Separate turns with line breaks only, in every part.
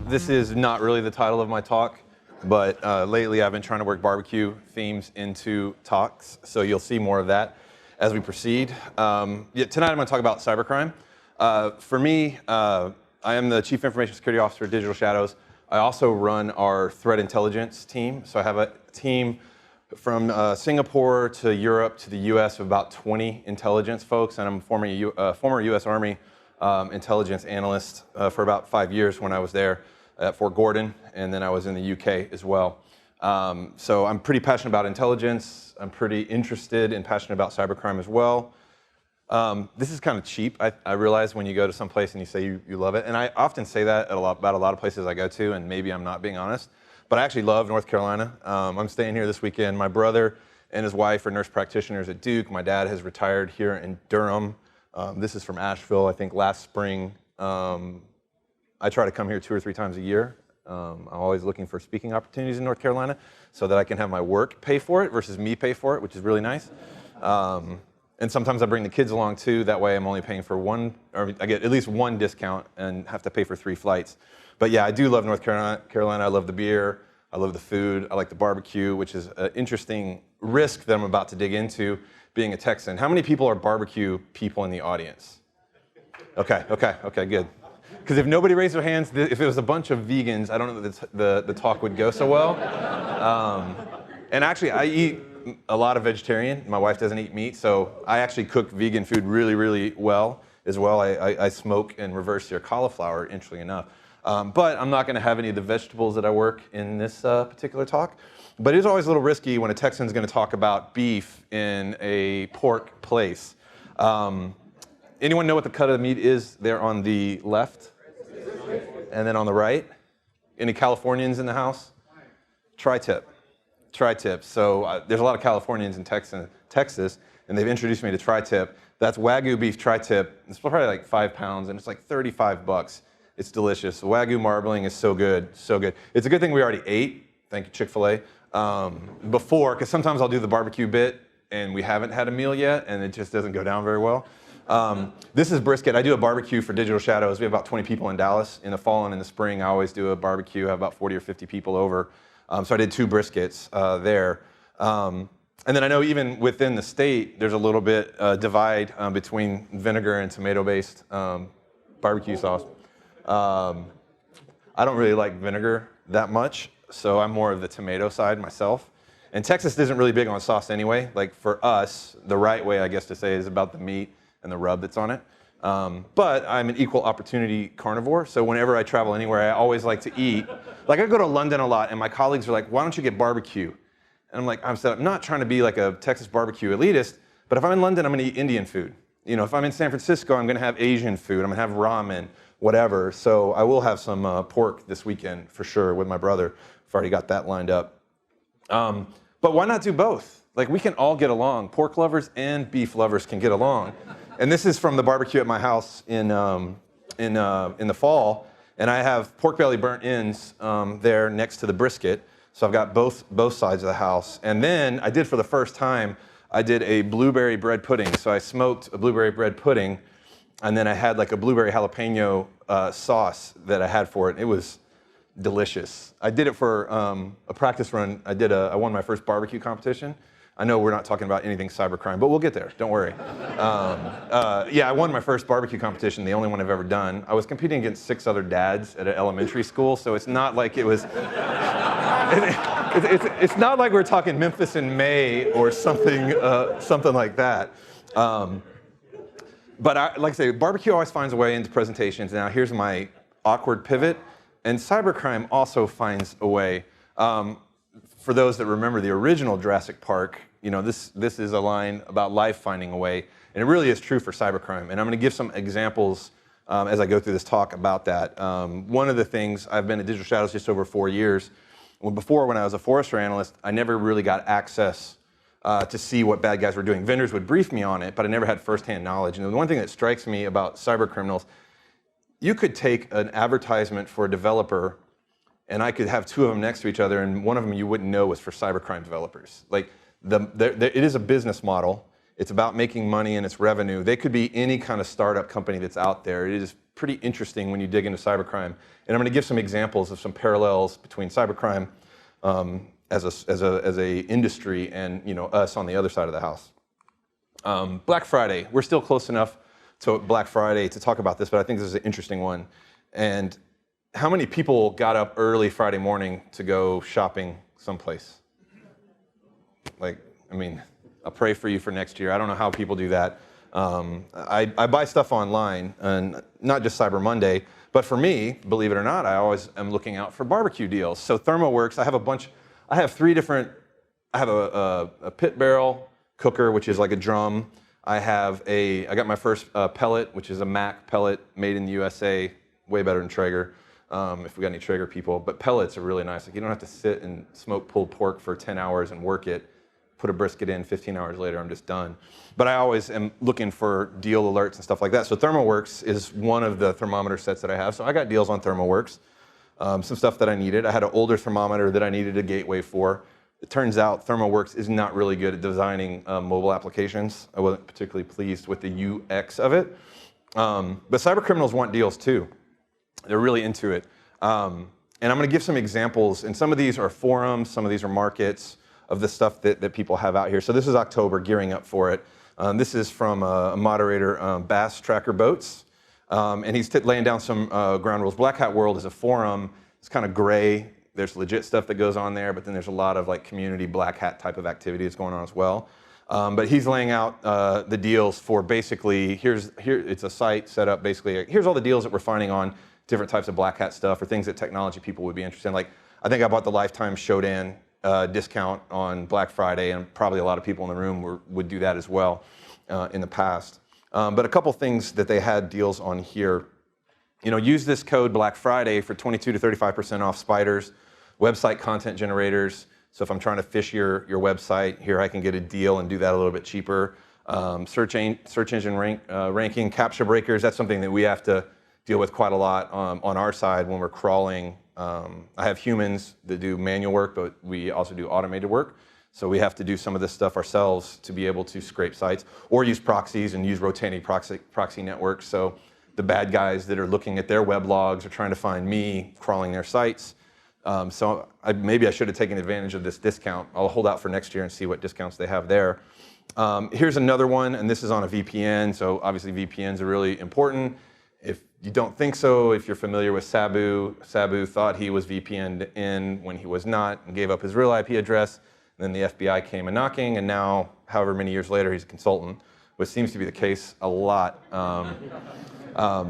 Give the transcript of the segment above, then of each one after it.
This is not really the title of my talk, but lately I've been trying to work barbecue themes into talks, so you'll see more of that as we proceed. Tonight I'm going to talk about cybercrime. For me, I am the Chief Information Security Officer at Digital Shadows. I also run our threat intelligence team, so I have a team from Singapore to Europe to the US of about 20 intelligence folks, and I'm a former US Army intelligence analyst for about 5 years when I was there at Fort Gordon, and then I was in the UK as well. So I'm pretty passionate about intelligence. I'm pretty interested and passionate about cybercrime as well. This is kind of cheap. I realize when you go to some place and you say you love it, and I often say that about a lot of places I go to, and maybe I'm not being honest, but I actually love North Carolina. I'm staying here this weekend. My brother and his wife are nurse practitioners at Duke. My dad has retired here in Durham. This is from Asheville. I think last spring, I try to come here 2 or 3 times a year. I'm always looking for speaking opportunities in North Carolina so that I can have my work pay for it versus me pay for it, which is really nice. And sometimes I bring the kids along too. That way I'm only paying for one, or I get at least one discount and have to pay for 3 flights. But yeah, I do love North Carolina. I love the beer. I love the food. I like the barbecue, which is an interesting risk that I'm about to dig into being a Texan. How many people are barbecue people in the audience? Okay, good. Because if nobody raised their hands, if it was a bunch of vegans, I don't know that the talk would go so well. And actually, I eat a lot of vegetarian. My wife doesn't eat meat, so I actually cook vegan food really, really well as well. I smoke and reverse sear cauliflower, interestingly enough. But I'm not going to have any of the vegetables that I work in this particular talk. But it is always a little risky when a Texan's going to talk about beef in a pork place. Anyone know what the cut of the meat is there on the left? And then on the right? Any Californians in the house? Tri-tip. Tri-tip. So there's a lot of Californians in Texas, and they've introduced me to tri-tip. That's Wagyu beef tri-tip. It's probably like 5 pounds, and it's like $35. It's delicious. Wagyu marbling is so good, so good. It's a good thing we already ate. Thank you, Chick-fil-A. Before, because sometimes I'll do the barbecue bit, and we haven't had a meal yet, and it just doesn't go down very well. This is brisket. I do a barbecue for Digital Shadows. We have about 20 people in Dallas. In the fall and in the spring, I always do a barbecue. I have about 40 or 50 people over. So I did 2 briskets there. And then I know even within the state, there's a little bit divide between vinegar and tomato-based barbecue sauce. I don't really like vinegar that much, so I'm more of the tomato side myself. And Texas isn't really big on sauce anyway. Like for us, the right way, I guess to say, is about the meat and the rub that's on it. But I'm an equal opportunity carnivore, so whenever I travel anywhere, I always like to eat. Like I go to London a lot, and my colleagues are like, why don't you get barbecue? And I'm like, I'm not trying to be like a Texas barbecue elitist, but if I'm in London, I'm gonna eat Indian food. You know, if I'm in San Francisco, I'm gonna have Asian food, I'm gonna have ramen, whatever. So I will have some pork this weekend for sure with my brother. I've already got that lined up. But why not do both? Like we can all get along. Pork lovers and beef lovers can get along. And this is from the barbecue at my house in the fall. And I have pork belly burnt ends there next to the brisket. So I've got both sides of the house. And then I did for the first time, I did a blueberry bread pudding. So I smoked a blueberry bread pudding, and then I had like a blueberry jalapeno sauce that I had for it. It was delicious. I did it for a practice run. I won my first barbecue competition. I know we're not talking about anything cybercrime, but we'll get there, don't worry. Yeah, I won my first barbecue competition, the only one I've ever done. I was competing against 6 other dads at an elementary school, so it's not like it was, it's not like we're talking Memphis in May or something, something like that. But like I say, barbecue always finds a way into presentations. Now here's my awkward pivot, and cybercrime also finds a way. For those that remember the original Jurassic Park, you know, this is a line about life finding a way, and it really is true for cybercrime. And I'm going to give some examples as I go through this talk about that. One of the things, I've been at Digital Shadows just over 4 years. Before, when I was a forester analyst, I never really got access to see what bad guys were doing. Vendors would brief me on it, but I never had firsthand knowledge. And the one thing that strikes me about cyber criminals, you could take an advertisement for a developer, and I could have 2 of them next to each other, and one of them you wouldn't know was for cybercrime developers. Like, it is a business model. It's about making money and it's revenue. They could be any kind of startup company that's out there. It is pretty interesting when you dig into cybercrime. And I'm going to give some examples of some parallels between cybercrime as a industry and us on the other side of the house. Black Friday, we're still close enough to Black Friday to talk about this, but I think this is an interesting one. And how many people got up early Friday morning to go shopping someplace? Like, I mean, I'll pray for you for next year. I don't know how people do that. I buy stuff online, and not just Cyber Monday, but for me, believe it or not, I always am looking out for barbecue deals. So ThermoWorks, I have three different, I have a pit barrel cooker, which is like a drum. I got my first pellet, which is a Mac pellet made in the USA, way better than Traeger, if we got any Traeger people. But pellets are really nice. Like, you don't have to sit and smoke pulled pork for 10 hours and work it. Put a brisket in, 15 hours later, I'm just done. But I always am looking for deal alerts and stuff like that. So ThermoWorks is one of the thermometer sets that I have. So I got deals on ThermoWorks, some stuff that I needed. I had an older thermometer that I needed a gateway for. It turns out ThermoWorks is not really good at designing mobile applications. I wasn't particularly pleased with the UX of it. But cybercriminals want deals too. They're really into it. And I'm going to give some examples. And some of these are forums, some of these are markets of the stuff that people have out here. So this is October, gearing up for it. This is from a moderator, Bass Tracker Boats. And he's laying down some ground rules. Black Hat World is a forum. It's kind of gray. There's legit stuff that goes on there, but then there's a lot of like community black hat type of activity that's going on as well. But he's laying out the deals for basically, here it's a site set up basically, here's all the deals that we're finding on different types of black hat stuff or things that technology people would be interested in. Like, I think I bought the Lifetime Shodan discount on Black Friday, and probably a lot of people in the room would do that as well in the past. But a couple things that they had deals on here. Use this code Black Friday for 22 to 35% off spiders, website content generators. So if I'm trying to fish your website, here I can get a deal and do that a little bit cheaper. Search engine ranking, captcha breakers, that's something that we have to deal with quite a lot on our side when we're crawling. I have humans that do manual work, but we also do automated work. So we have to do some of this stuff ourselves to be able to scrape sites or use proxies and use rotating proxy networks. So the bad guys that are looking at their web logs are trying to find me crawling their sites. So maybe I should have taken advantage of this discount. I'll hold out for next year and see what discounts they have there. Here's another one, and this is on a VPN. So obviously VPNs are really important. If you don't think so, if you're familiar with Sabu thought he was VPN'd in when he was not and gave up his real IP address. And then the FBI came a knocking, and now, however many years later, he's a consultant, which seems to be the case a lot.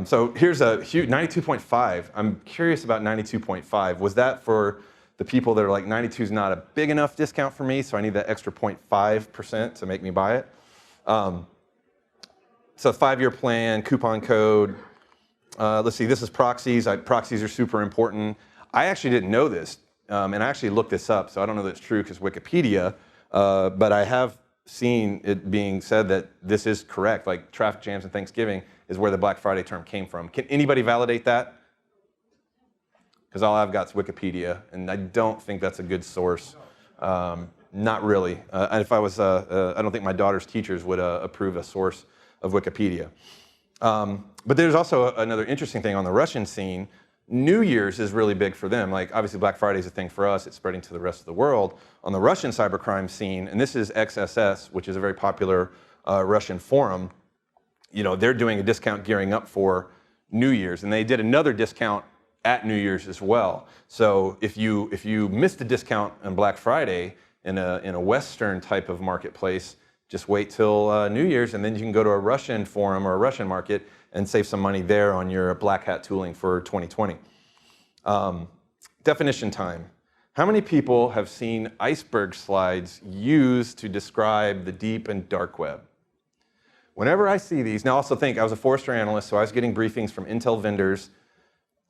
So here's a huge 92.5. I'm curious about 92.5. Was that for the people that are like, 92 is not a big enough discount for me, so I need that extra 0.5% to make me buy it? So 5-year plan, coupon code. Let's see, this is proxies. Proxies are super important. I actually didn't know this, and I actually looked this up, so I don't know that it's true because Wikipedia, but I have seen it being said that this is correct, like traffic jams and Thanksgiving is where the Black Friday term came from. Can anybody validate that? Because all I've got is Wikipedia, and I don't think that's a good source. Not really. And if I was, I don't think my daughter's teachers would approve a source of Wikipedia. But there's also another interesting thing on the Russian scene. New Year's is really big for them. Like, obviously Black Friday is a thing for us. It's spreading to the rest of the world. On the Russian cybercrime scene, and this is XSS, which is a very popular Russian forum, they're doing a discount gearing up for New Year's, and they did another discount at New Year's as well. So if you missed the discount on Black Friday in a Western type of marketplace, just wait till New Year's, and then you can go to a Russian forum or a Russian market and save some money there on your Black Hat tooling for 2020. Definition time. How many people have seen iceberg slides used to describe the deep and dark web? Whenever I see these, now also think, I was a Forrester analyst, so I was getting briefings from Intel vendors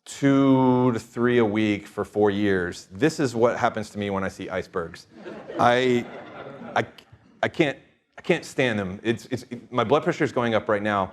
2 to 3 a week for 4 years. This is what happens to me when I see icebergs. I can't stand them. My blood pressure is going up right now.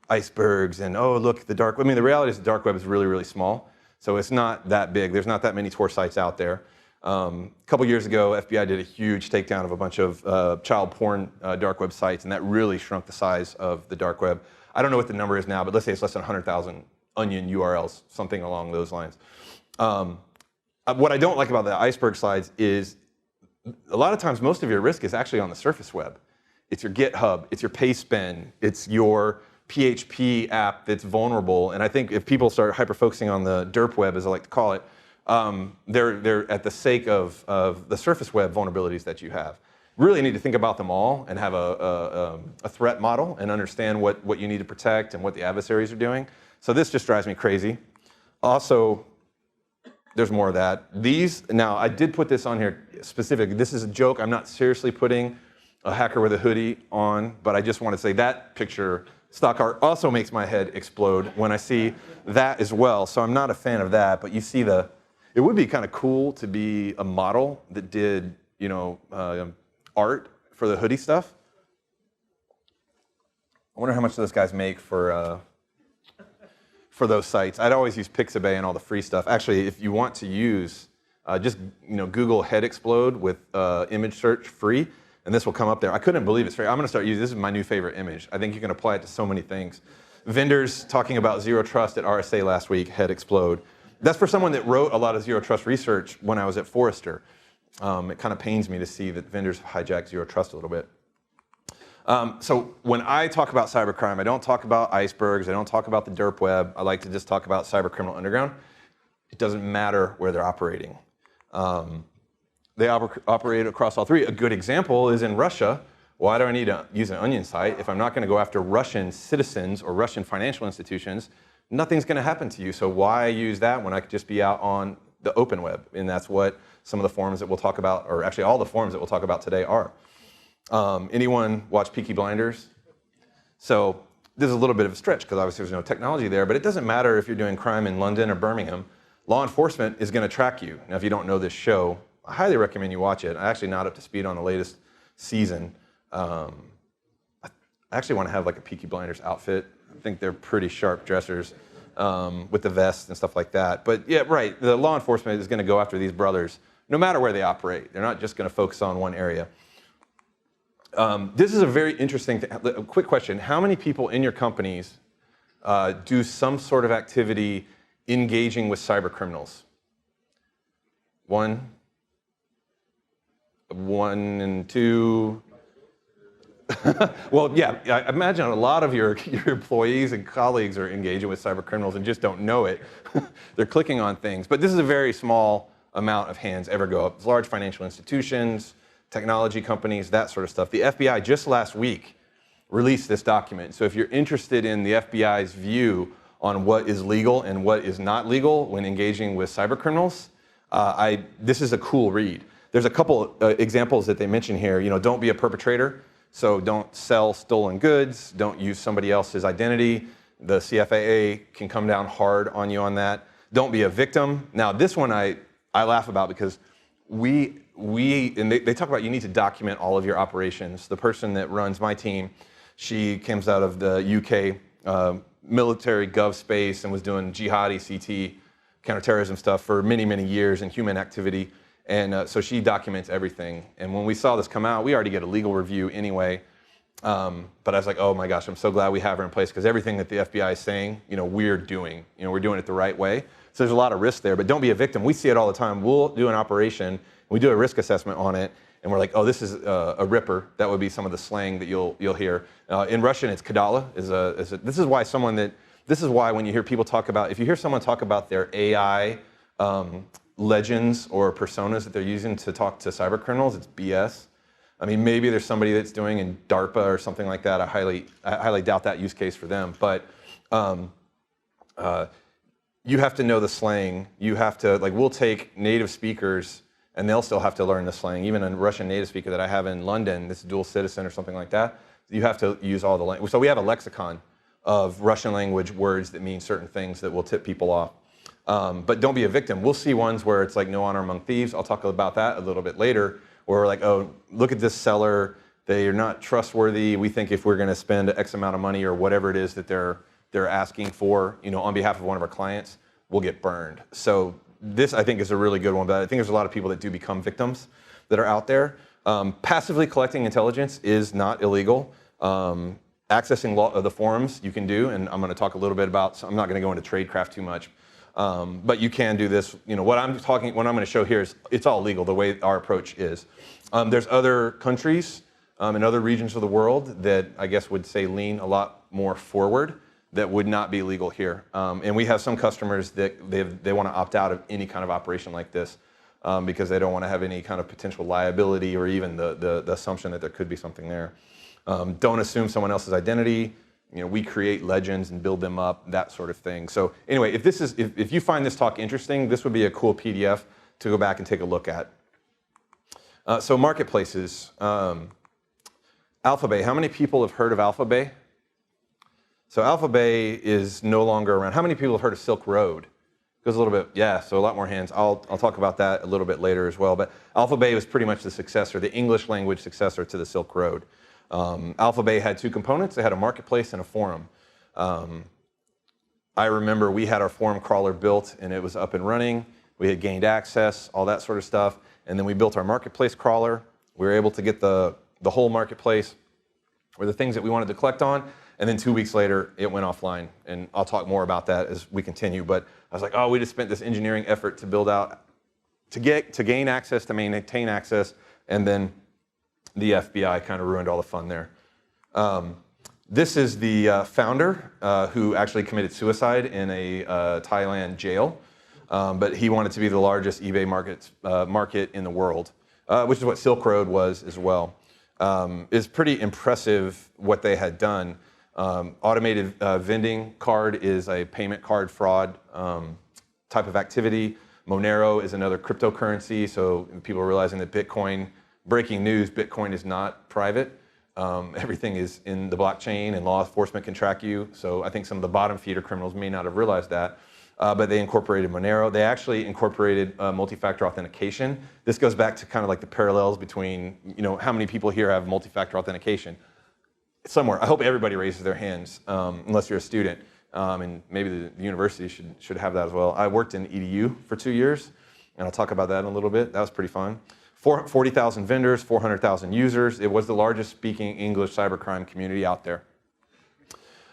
Icebergs and, oh, look, the dark web. I mean, the reality is the dark web is really, really small. So it's not that big. There's not that many Tor sites out there. A couple years ago, FBI did a huge takedown of a bunch of child porn dark web sites, and that really shrunk the size of the dark web. I don't know what the number is now, but let's say it's less than 100,000 onion URLs, something along those lines. What I don't like about the iceberg slides is a lot of times most of your risk is actually on the surface web. It's your GitHub, it's your Payspin, it's your PHP app that's vulnerable. And I think if people start hyper-focusing on the derp web, as I like to call it, they're at the sake of the surface web vulnerabilities that you have. Really need to think about them all and have a threat model and understand what you need to protect and what the adversaries are doing. So this just drives me crazy. Also, there's more of that. Now I did put this on here specifically. This is a joke. I'm not seriously putting a hacker with a hoodie on, but I just want to say that picture, stock art, also makes my head explode when I see that as well. So I'm not a fan of that, but you see it would be kind of cool to be a model that did, art for the hoodie stuff. I wonder how much those guys make for those sites. I'd always use Pixabay and all the free stuff. Actually, if you want to use, just Google head explode with image search free, and this will come up there. I couldn't believe it's free. I'm going to start using this. Is my new favorite image. I think you can apply it to so many things. Vendors talking about zero trust at RSA last week, head explode. That's for someone that wrote a lot of zero trust research when I was at Forrester. It kind of pains me to see that vendors hijack zero trust a little bit. So when I talk about cybercrime, I don't talk about icebergs. I don't talk about the derp web. I like to just talk about cybercriminal underground. It doesn't matter where they're operating. They operate across all three. A good example is in Russia. Why do I need to use an onion site? If I'm not going to go after Russian citizens or Russian financial institutions, nothing's going to happen to you. So why use that when I could just be out on the open web? And that's what some of the forums that we'll talk about, or actually all the forums that we'll talk about today are. Anyone watch Peaky Blinders? So this is a little bit of a stretch because obviously there's no technology there, but it doesn't matter if you're doing crime in London or Birmingham. Law enforcement is going to track you. Now, if you don't know this show, I highly recommend you watch it. I'm actually not up to speed on the latest season. I actually want to have like a Peaky Blinders outfit. I think they're pretty sharp dressers with the vests and stuff like that. But yeah, right, the law enforcement is going to go after these brothers no matter where they operate. They're not just going to focus on one area. This is a very interesting thing. A quick question. How many people in your companies do some sort of activity engaging with cyber criminals? One and two. Well, yeah, I imagine a lot of your employees and colleagues are engaging with cyber criminals and just don't know it. They're clicking on things. But this is a very small amount of hands ever go up. It's large financial institutions, technology companies, that sort of stuff. The FBI just last week released this document. So if you're interested in the FBI's view on what is legal and what is not legal when engaging with cyber criminals, this is a cool read. There's a couple examples that they mention here. Don't be a perpetrator. So don't sell stolen goods. Don't use somebody else's identity. The CFAA can come down hard on you on that. Don't be a victim. Now, this one I laugh about because they talk about you need to document all of your operations. The person that runs my team, she comes out of the UK military gov space and was doing jihadi CT counterterrorism stuff for many, many years and human activity. And so she documents everything. And when we saw this come out, we already get a legal review anyway. But I was like, oh my gosh, I'm so glad we have her in place because everything that the FBI is saying, we're doing. We're doing it the right way. So there's a lot of risk there, but don't be a victim. We see it all the time. We'll do an operation, we do a risk assessment on it, and we're like, oh, this is a ripper. That would be some of the slang that you'll hear. In Russian, it's kadala. This is why when you hear people talk about, if you hear someone talk about their AI legends or personas that they're using to talk to cyber criminals, it's BS. I mean, maybe there's somebody that's doing in DARPA or something like that. I highly doubt that use case for them. But you have to know the slang. You have to, we'll take native speakers and they'll still have to learn the slang. Even a Russian native speaker that I have in London, this dual citizen or something like that, you have to use all the language. So we have a lexicon of Russian language words that mean certain things that will tip people off. But don't be a victim. We'll see ones where it's like no honor among thieves. I'll talk about that a little bit later, where we're like, oh, look at this seller. They are not trustworthy. We think if we're going to spend X amount of money or whatever it is that they're asking for, on behalf of one of our clients, we'll get burned. So this, I think, is a really good one. But I think there's a lot of people that do become victims that are out there. Passively collecting intelligence is not illegal. accessing the forums you can do, and I'm going to talk a little bit about, so I'm not going to go into tradecraft too much, but you can do this. What I'm going to show here is it's all legal, the way our approach is. There's other countries in other regions of the world that I guess would say lean a lot more forward that would not be legal here. And we have some customers that they want to opt out of any kind of operation like this because they don't want to have any kind of potential liability or even the assumption that there could be something there. Don't assume someone else's identity. We create legends and build them up, that sort of thing. So anyway, if you find this talk interesting, this would be a cool PDF to go back and take a look at. So marketplaces. Alphabay. How many people have heard of Alphabay? So Alphabay is no longer around. How many people have heard of Silk Road? Goes a little bit, yeah, so a lot more hands. I'll talk about that a little bit later as well. But Alphabay was pretty much the successor, the English language successor to the Silk Road. Alphabay had two components. They had a marketplace and a forum. I remember we had our forum crawler built and it was up and running. We had gained access, all that sort of stuff. And then we built our marketplace crawler. We were able to get the whole marketplace or the things that we wanted to collect on. And then 2 weeks later, it went offline. And I'll talk more about that as we continue. But I was like, oh, we just spent this engineering effort to build out, to gain access, to maintain access. And then the FBI kind of ruined all the fun there. This is the founder who actually committed suicide in a Thailand jail. But he wanted to be the largest eBay market in the world, which is what Silk Road was as well. It's pretty impressive what they had done. Automated vending card is a payment card fraud type of activity. Monero is another cryptocurrency, so people are realizing that Bitcoin, breaking news, Bitcoin is not private. Everything is in the blockchain and law enforcement can track you. So I think some of the bottom feeder criminals may not have realized that. But they incorporated Monero. They actually incorporated multi-factor authentication. This goes back to kind of like the parallels between, how many people here have multi-factor authentication? Somewhere. I hope everybody raises their hands, unless you're a student. And maybe the university should have that as well. I worked in EDU for 2 years, and I'll talk about that in a little bit. That was pretty fun. 40,000 vendors, 400,000 users. It was the largest speaking English cybercrime community out there.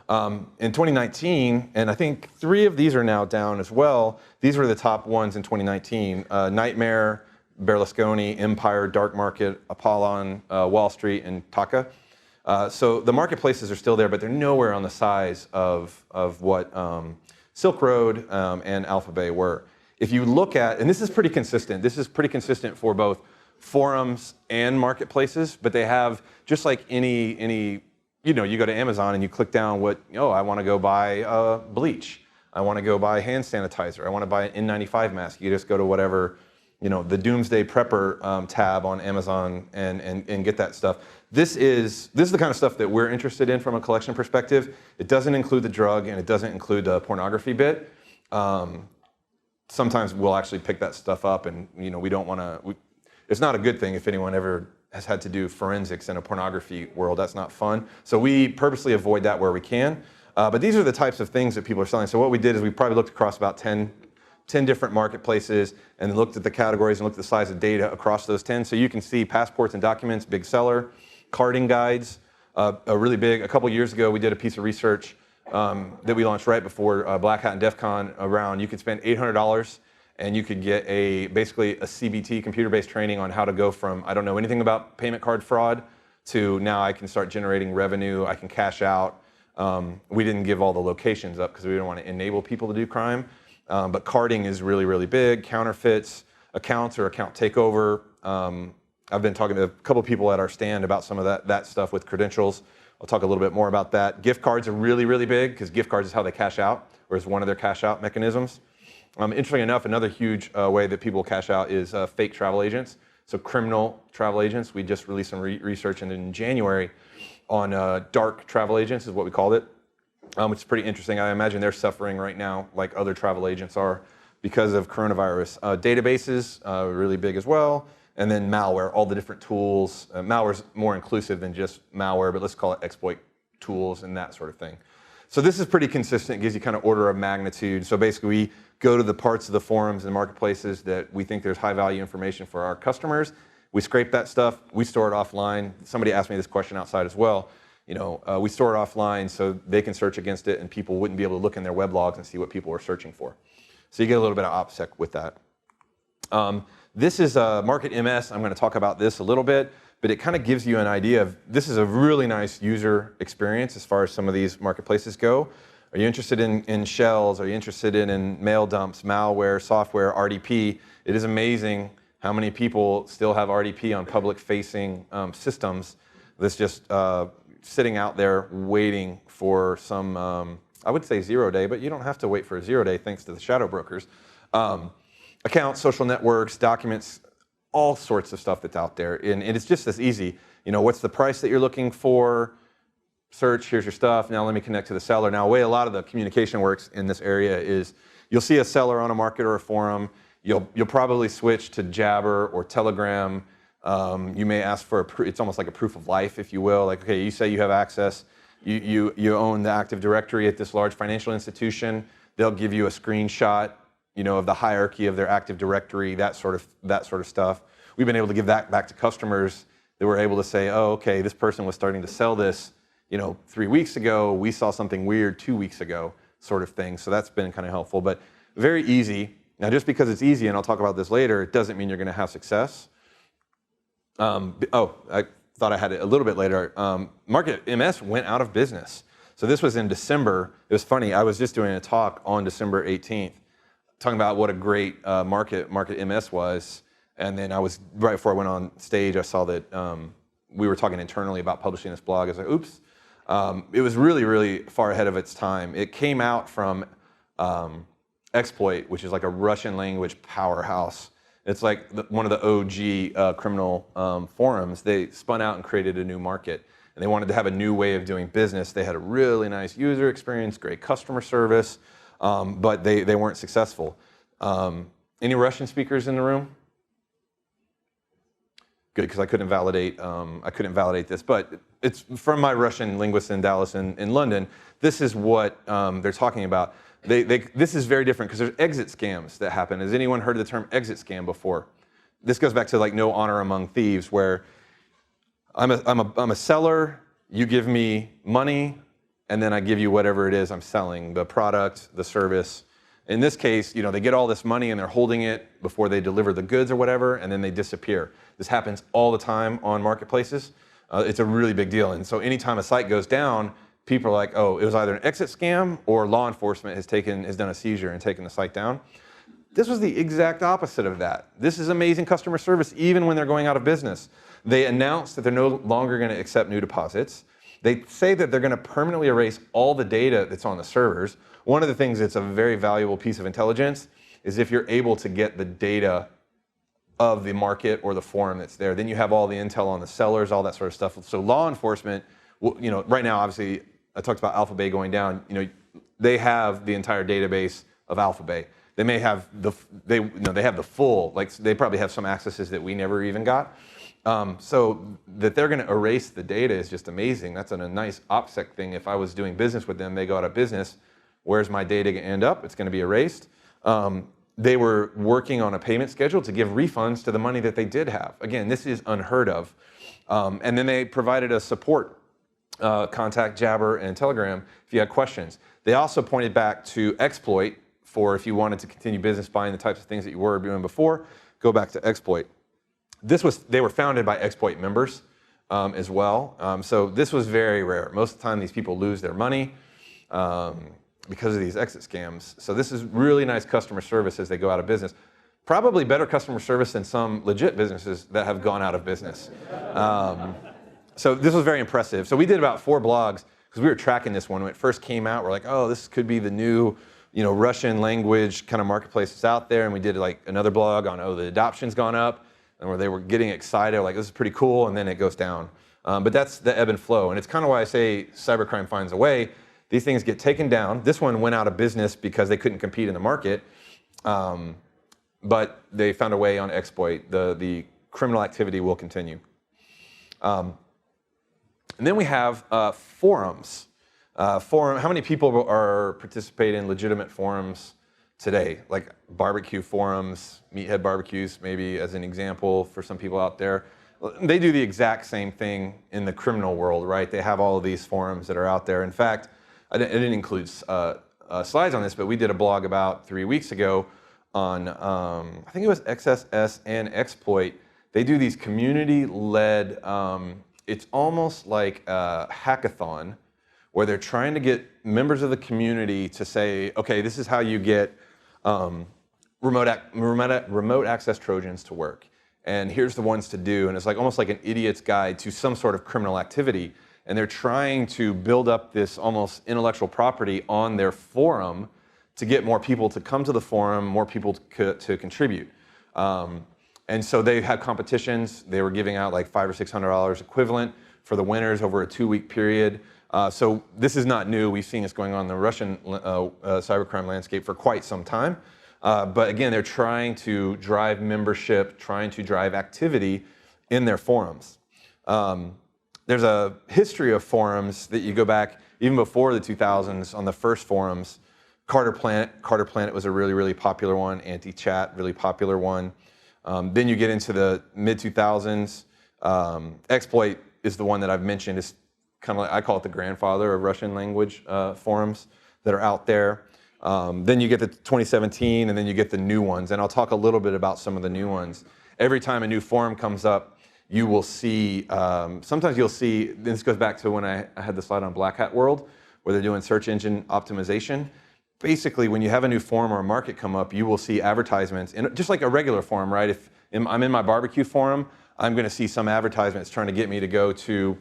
In 2019, and I think 3 of these are now down as well. These were the top ones in 2019. Nightmare, Berlusconi, Empire, Dark Market, Apollon, Wall Street, and Taka. So the marketplaces are still there, but they're nowhere on the size of what Silk Road and Alphabay were. If you look at, and this is pretty consistent for both forums and marketplaces, but they have, just like any you go to Amazon and you click down I want to go buy bleach. I want to go buy hand sanitizer. I want to buy an N95 mask. You just go to whatever, the Doomsday Prepper tab on Amazon and get that stuff. This is the kind of stuff that we're interested in from a collection perspective. It doesn't include the drug and it doesn't include the pornography bit. Sometimes we'll actually pick that stuff up and, we don't want to, it's not a good thing if anyone ever has had to do forensics in a pornography world. That's not fun. So we purposely avoid that where we can. But these are the types of things that people are selling. So what we did is we probably looked across about 10 different marketplaces and looked at the categories and looked at the size of data across those 10. So you can see passports and documents, big seller, carding guides, a really big. A couple years ago, we did a piece of research that we launched right before Black Hat and DEF CON around. You could spend $800 and you could get basically a CBT, computer-based training on how to go from, I don't know anything about payment card fraud, to now I can start generating revenue, I can cash out. We didn't give all the locations up because we didn't want to enable people to do crime. But carding is really, really big. Counterfeits, accounts or account takeover. I've been talking to a couple people at our stand about some of that stuff with credentials. I'll talk a little bit more about that. Gift cards are really, really big because gift cards is how they cash out, or is one of their cash out mechanisms. Interesting enough, another huge way that people cash out is fake travel agents. So criminal travel agents. We just released some research in January on dark travel agents is what we called it, which is pretty interesting. I imagine they're suffering right now like other travel agents are because of coronavirus. Databases, really big as well. And then malware, all the different tools. Malware is more inclusive than just malware, but let's call it exploit tools and that sort of thing. So this is pretty consistent. It gives you kind of order of magnitude. So basically, we go to the parts of the forums and marketplaces that we think there's high value information for our customers. We scrape that stuff. We store it offline. Somebody asked me this question outside as well. We store it offline so they can search against it, and people wouldn't be able to look in their web logs and see what people were searching for. So you get a little bit of OPSEC with that. This is Market MS. I'm going to talk about this a little bit, but it kind of gives you an idea of, this is a really nice user experience as far as some of these marketplaces go. Are you interested in shells? Are you interested in mail dumps, malware, software, RDP? It is amazing how many people still have RDP on public-facing systems that's just sitting out there waiting for some, I would say 0-day, but you don't have to wait for a 0-day thanks to the shadow brokers. Accounts, social networks, documents, all sorts of stuff that's out there. And it's just as easy. What's the price that you're looking for? Search, here's your stuff. Now let me connect to the seller. Now, the way a lot of the communication works in this area is you'll see a seller on a market or a forum. You'll probably switch to Jabber or Telegram. You may ask for it's almost like a proof of life, if you will. Like, okay, you say you have access. You own the Active Directory at this large financial institution. They'll give you a screenshot, of the hierarchy of their Active Directory, that sort of stuff. We've been able to give that back to customers that were able to say, oh, okay, this person was starting to sell this, 3 weeks ago. We saw something weird 2 weeks ago, sort of thing. So that's been kind of helpful, but very easy. Now, just because it's easy, and I'll talk about this later, it doesn't mean you're going to have success. I thought I had it a little bit later. Market MS went out of business. So this was in December. It was funny. I was just doing a talk on December 18th, talking about what a great market MS was. And then right before I went on stage, I saw that we were talking internally about publishing this blog. I was like, oops. It was really, really far ahead of its time. It came out from Exploit, which is like a Russian language powerhouse. It's like one of the OG criminal forums. They spun out and created a new market. And they wanted to have a new way of doing business. They had a really nice user experience, great customer service, but they weren't successful. Any Russian speakers in the room? Good, because I couldn't validate this, but it's from my Russian linguists in Dallas and in London. This is what they're talking about. This is very different because there's exit scams that happen. Has anyone heard of the term exit scam before? This goes back to like no honor among thieves, where I'm a seller, you give me money, and then I give you whatever it is I'm selling, the product, the service. In this case, they get all this money and they're holding it before they deliver the goods or whatever, and then they disappear. This happens all the time on marketplaces. It's a really big deal. And so anytime a site goes down, people are like, oh, it was either an exit scam or law enforcement has done a seizure and taken the site down. This was the exact opposite of that. This is amazing customer service, even when they're going out of business. They announce that they're no longer going to accept new deposits. They say that they're going to permanently erase all the data that's on the servers. One of the things that's a very valuable piece of intelligence is if you're able to get the data of the market or the forum that's there, then you have all the intel on the sellers, all that sort of stuff. So law enforcement, right now, obviously, I talked about Alphabet going down. They have the entire database of Alphabet. They may have they have the full, like they probably have some accesses that we never even got. So that they're going to erase the data is just amazing. That's a nice OPSEC thing. If I was doing business with them, they go out of business. Where's my data going to end up? It's going to be erased. They were working on a payment schedule to give refunds to the money that they did have. Again, this is unheard of. And then they provided a support contact, Jabber and Telegram, if you had questions. They also pointed back to Exploit for if you wanted to continue business buying the types of things that you were doing before, go back to Exploit. They were founded by Exploit members as well. So this was very rare. Most of the time these people lose their money because of these exit scams. So this is really nice customer service as they go out of business. Probably better customer service than some legit businesses that have gone out of business. So this was very impressive. So we did about 4 blogs because we were tracking this one when it first came out. We're like, oh, this could be the new, Russian language kind of marketplace that's out there. And we did like another blog on, oh, the adoption's gone up, and where they were getting excited, like this is pretty cool, and then it goes down. But that's the ebb and flow, and it's kind of why I say cybercrime finds a way. These things get taken down. This one went out of business because they couldn't compete in the market, but they found a way on Exploit. The criminal activity will continue. And then we have forums. How many people are participate in legitimate forums today? Like barbecue forums, meathead barbecues, maybe as an example for some people out there. they do the exact same thing in the criminal world, right? They have all of these forums that are out there. In fact, I didn't include slides on this, but we did a blog about 3 weeks ago on, I think it was XSS and Exploit. They do these community-led, it's almost like a hackathon where they're trying to get members of the community to say, okay, this is how you get remote access Trojans to work. And here's the ones to do. And it's like almost like an idiot's guide to some sort of criminal activity. And they're trying to build up this almost intellectual property on their forum to get more people to come to the forum, more people to contribute. And so they had competitions. They were giving out like $500 or $600 equivalent for the winners over a 2-week period. So this is not new. We've seen this going on in the Russian cybercrime landscape for quite some time. But again, they're trying to drive membership, trying to drive activity in their forums. There's a history of forums that you go back even before the 2000s on the first forums. Carter Planet was a really, really popular one. Anti-Chat, really popular one. Then you get into the mid-2000s. Exploit is the one that I've mentioned. It's kind of like, I call it the grandfather of Russian language forums that are out there. Then you get the 2017, and then you get the new ones. And I'll talk a little bit about some of the new ones. Every time a new forum comes up, you will see, sometimes you'll see, this goes back to when I had the slide on Black Hat World, where they're doing search engine optimization. Basically, when you have a new forum or a market come up, you will see advertisements, just like a regular forum, right? If I'm in my barbecue forum, I'm going to see some advertisements trying to get me to go to,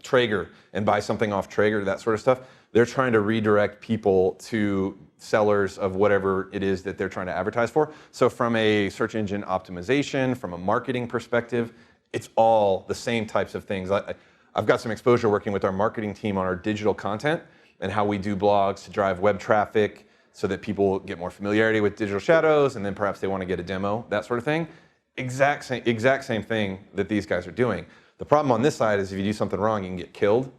Traeger and buy something off Traeger, that sort of stuff. They're trying to redirect people to sellers of whatever it is that they're trying to advertise for. So from a search engine optimization, from a marketing perspective, it's all the same types of things. I've got some exposure working with our marketing team on our digital content and how we do blogs to drive web traffic so that people get more familiarity with digital shadows, and then perhaps they want to get a demo, that sort of thing. Exact same thing that these guys are doing. The problem on this side is if you do something wrong, you can get killed,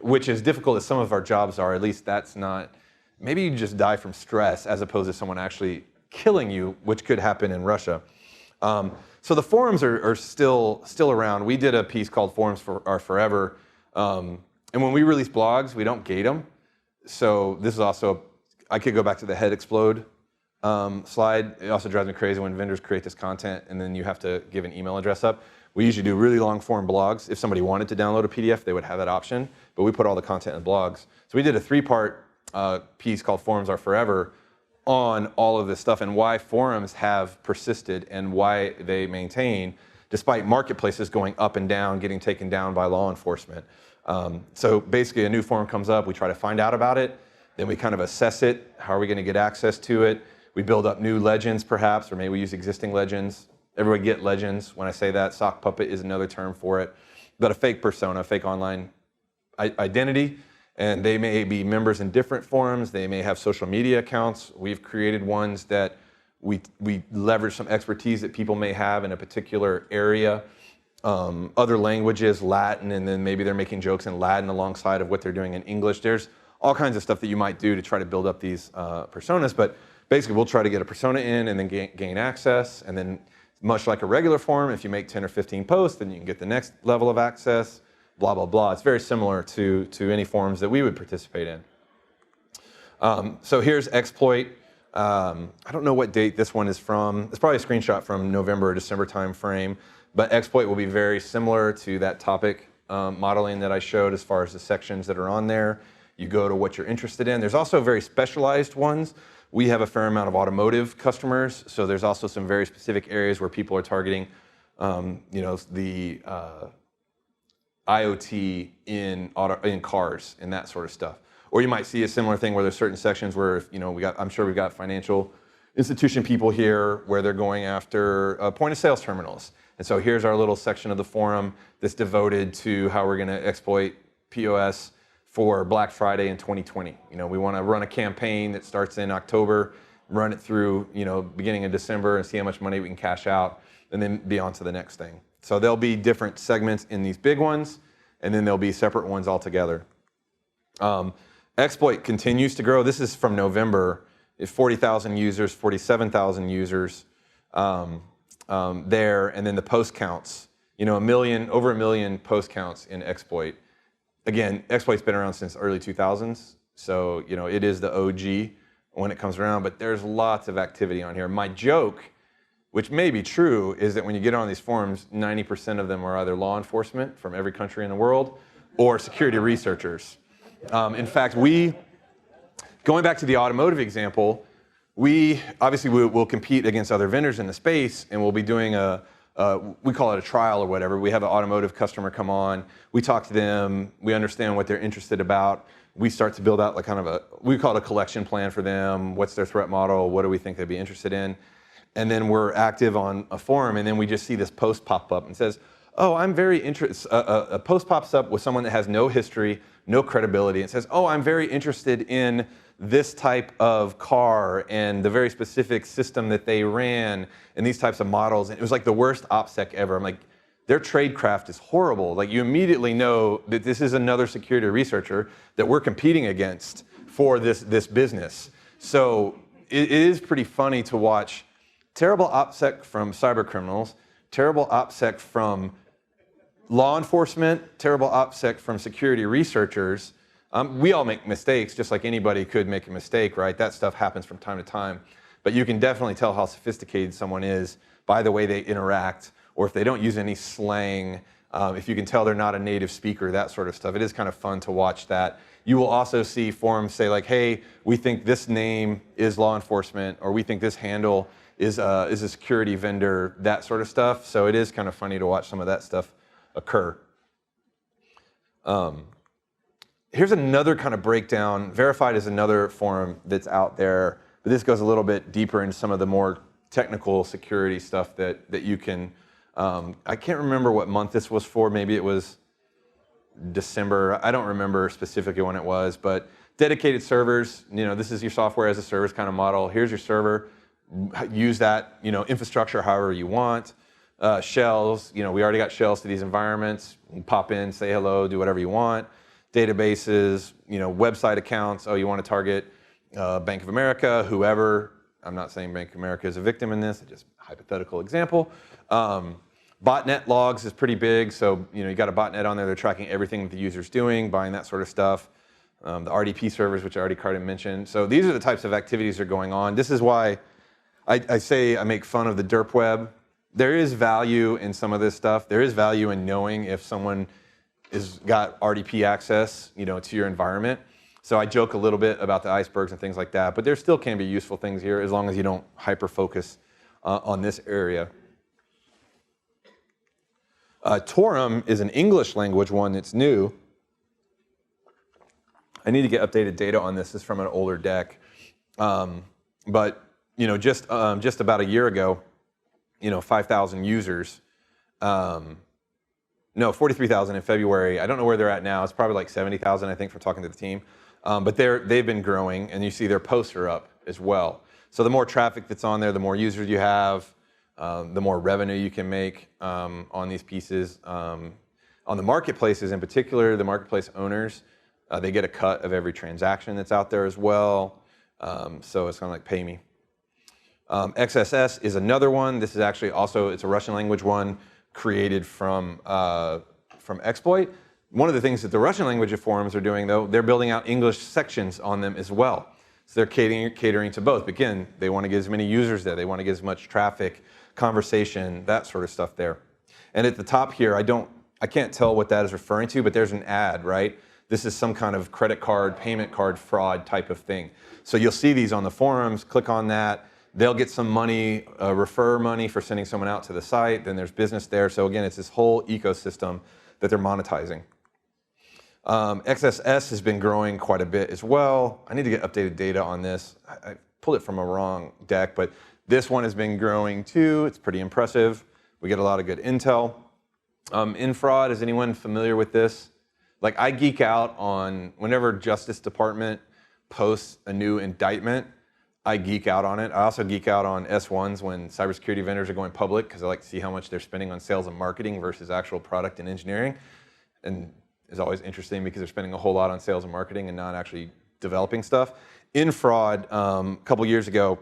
which is difficult as some of our jobs are. At least that's not, maybe you just die from stress as opposed to someone actually killing you, which could happen in Russia. So the forums are still around. We did a piece called Forums Are Forever. And when we release blogs, we don't gate them. So this is also, I could go back to the head explode slide. It also drives me crazy when vendors create this content and then you have to give an email address up. We usually do really long form blogs. If somebody wanted to download a PDF, they would have that option, but we put all the content in blogs. So we did a 3-part piece called Forums Are Forever on all of this stuff and why forums have persisted and why they maintain, despite marketplaces going up and down, getting taken down by law enforcement. So basically a new forum comes up, we try to find out about it, then we kind of assess it. How are we going to get access to it? We build up new legends perhaps, or maybe we use existing legends. Everybody get legends. When I say that, sock puppet is another term for it. But a fake persona, fake online identity, and they may be members in different forums. They may have social media accounts. We've created ones that we leverage some expertise that people may have in a particular area. Other languages, Latin, and then maybe they're making jokes in Latin alongside of what they're doing in English. There's all kinds of stuff that you might do to try to build up these personas, but basically we'll try to get a persona in and then gain access, and then much like a regular forum, if you make 10 or 15 posts, then you can get the next level of access, blah, blah, blah. It's very similar to any forums that we would participate in. So here's Exploit. I don't know what date this one is from. It's probably a screenshot from November or December timeframe, but Exploit will be very similar to that topic modeling that I showed as far as the sections that are on there. You go to what you're interested in. There's also very specialized ones. We have a fair amount of automotive customers, so there's also some very specific areas where people are targeting, the IoT in cars and that sort of stuff. Or you might see a similar thing where there's certain sections where, I'm sure we've got financial institution people here where they're going after point of sales terminals. And so here's our little section of the forum that's devoted to how we're going to exploit POS for Black Friday in 2020. We want to run a campaign that starts in October, run it through, beginning of December and see how much money we can cash out and then be on to the next thing. So there'll be different segments in these big ones and then there'll be separate ones altogether. Exploit continues to grow. This is from November. It's 40,000 users, 47,000 users. there, and then the post counts. Over a million post counts in exploit. Again, exploit's been around since early 2000s, so it is the OG when it comes around. But there's lots of activity on here. My joke, which may be true, is that when you get on these forums, 90% of them are either law enforcement from every country in the world or security researchers. In fact, going back to the automotive example, we will compete against other vendors in the space, and we'll be doing we call it a trial or whatever. We have an automotive customer come on, we talk to them, we understand what they're interested about. We start to build out we call it a collection plan for them. What's their threat model? What do we think they'd be interested in? And then we're active on a forum, and then we just see this post pop up and says, oh, I'm very interested. A post pops up with someone that has no history, no credibility, and says, oh, I'm very interested in this type of car and the very specific system that they ran and these types of models. And it was like the worst OPSEC ever. I'm like, their tradecraft is horrible. Like, you immediately know that this is another security researcher that we're competing against for this business. So it is pretty funny to watch terrible OPSEC from cyber criminals, terrible OPSEC from law enforcement, terrible OPSEC from security researchers. We all make mistakes, just like anybody could make a mistake, right? That stuff happens from time to time. But you can definitely tell how sophisticated someone is by the way they interact, or if they don't use any slang, if you can tell they're not a native speaker, that sort of stuff. It is kind of fun to watch that. You will also see forums say like, hey, we think this name is law enforcement, or we think this handle is a security vendor, that sort of stuff. So it is kind of funny to watch some of that stuff occur. Here's another kind of breakdown. Verified is another forum that's out there, but this goes a little bit deeper into some of the more technical security stuff that you can, I can't remember what month this was for. Maybe it was December. I don't remember specifically when it was, but dedicated servers, this is your software as a service kind of model. Here's your server. Use that, infrastructure however you want. Shells, we already got shells to these environments. You pop in, say hello, do whatever you want. Databases, website accounts. Oh, you want to target Bank of America, whoever. I'm not saying Bank of America is a victim in this, it's just a hypothetical example. Botnet logs is pretty big, so you got a botnet on there. They're tracking everything that the user's doing, buying that sort of stuff. The RDP servers, which I already mentioned. So these are the types of activities that are going on. This is why I say I make fun of the derp web. There is value in some of this stuff. There is value in knowing if someone has got RDP access, to your environment. So I joke a little bit about the icebergs and things like that, but there still can be useful things here as long as you don't hyper-focus on this area. Torum is an English language one that's new. I need to get updated data on this. This is from an older deck. But just about a year ago, 5,000 users. No, 43,000 in February. I don't know where they're at now. It's probably like 70,000, I think, from talking to the team. But they've been growing, and you see their posts are up as well. So the more traffic that's on there, the more users you have, the more revenue you can make on these pieces. On the marketplaces in particular, the marketplace owners, they get a cut of every transaction that's out there as well. So it's kind of like pay me. XSS is another one. This is actually also, it's a Russian language one created from exploit. One of the things that the Russian language forums are doing, though, they're building out English sections on them as well. So they're catering to both. Again, they want to get as many users there. They want to get as much traffic, conversation, that sort of stuff there. And at the top here, I can't tell what that is referring to, but there's an ad, right? This is some kind of credit card, payment card fraud type of thing. So you'll see these on the forums, click on that. They'll get some money, refer money for sending someone out to the site. Then there's business there. So again, it's this whole ecosystem that they're monetizing. XSS has been growing quite a bit as well. I need to get updated data on this. I pulled it from a wrong deck, but this one has been growing too. It's pretty impressive. We get a lot of good intel. In fraud, is anyone familiar with this? Like, I geek out on whenever Justice Department posts a new indictment, I geek out on it. I also geek out on S1s when cybersecurity vendors are going public because I like to see how much they're spending on sales and marketing versus actual product and engineering. And it's always interesting because they're spending a whole lot on sales and marketing and not actually developing stuff. In fraud, a couple years ago,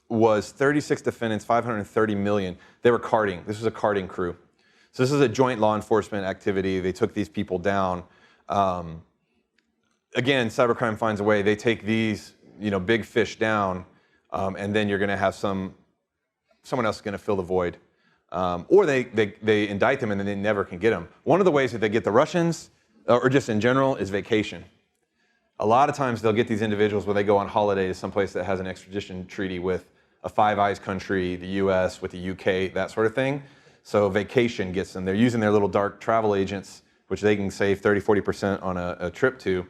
was 36 defendants, 530 million. They were carding. This was a carding crew. So this is a joint law enforcement activity. They took these people down. Again, cybercrime finds a way. They take these, big fish down, and then you're going to have someone else is going to fill the void, or they indict them and then they never can get them. One of the ways that they get the Russians, or just in general, is vacation. A lot of times they'll get these individuals where they go on holiday to someplace that has an extradition treaty with a Five Eyes country, the U.S., with the UK, that sort of thing. So vacation gets them. They're using their little dark travel agents, which they can save 30–40% on a trip to,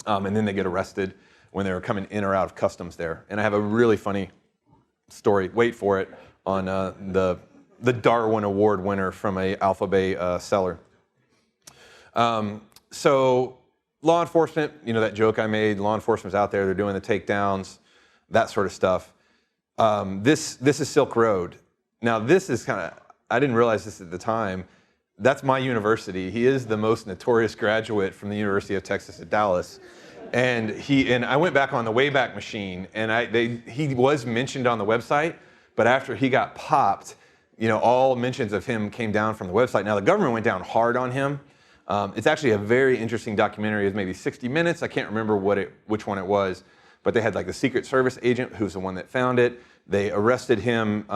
and then they get arrested when they're coming in or out of customs there. And I have a really funny story, wait for it, on the Darwin Award winner from a Alpha Bay seller. So law enforcement, that joke I made, law enforcement's out there, they're doing the takedowns, that sort of stuff. This is Silk Road. Now this is I didn't realize this at the time. That's my university. He is the most notorious graduate from the University of Texas at Dallas. And I went back on the Wayback Machine, and he was mentioned on the website, but after he got popped, all mentions of him came down from the website. Now the government went down hard on him. It's actually a very interesting documentary. It was maybe 60 minutes. I can't remember which one it was, but they had the Secret Service agent who's the one that found it. They arrested him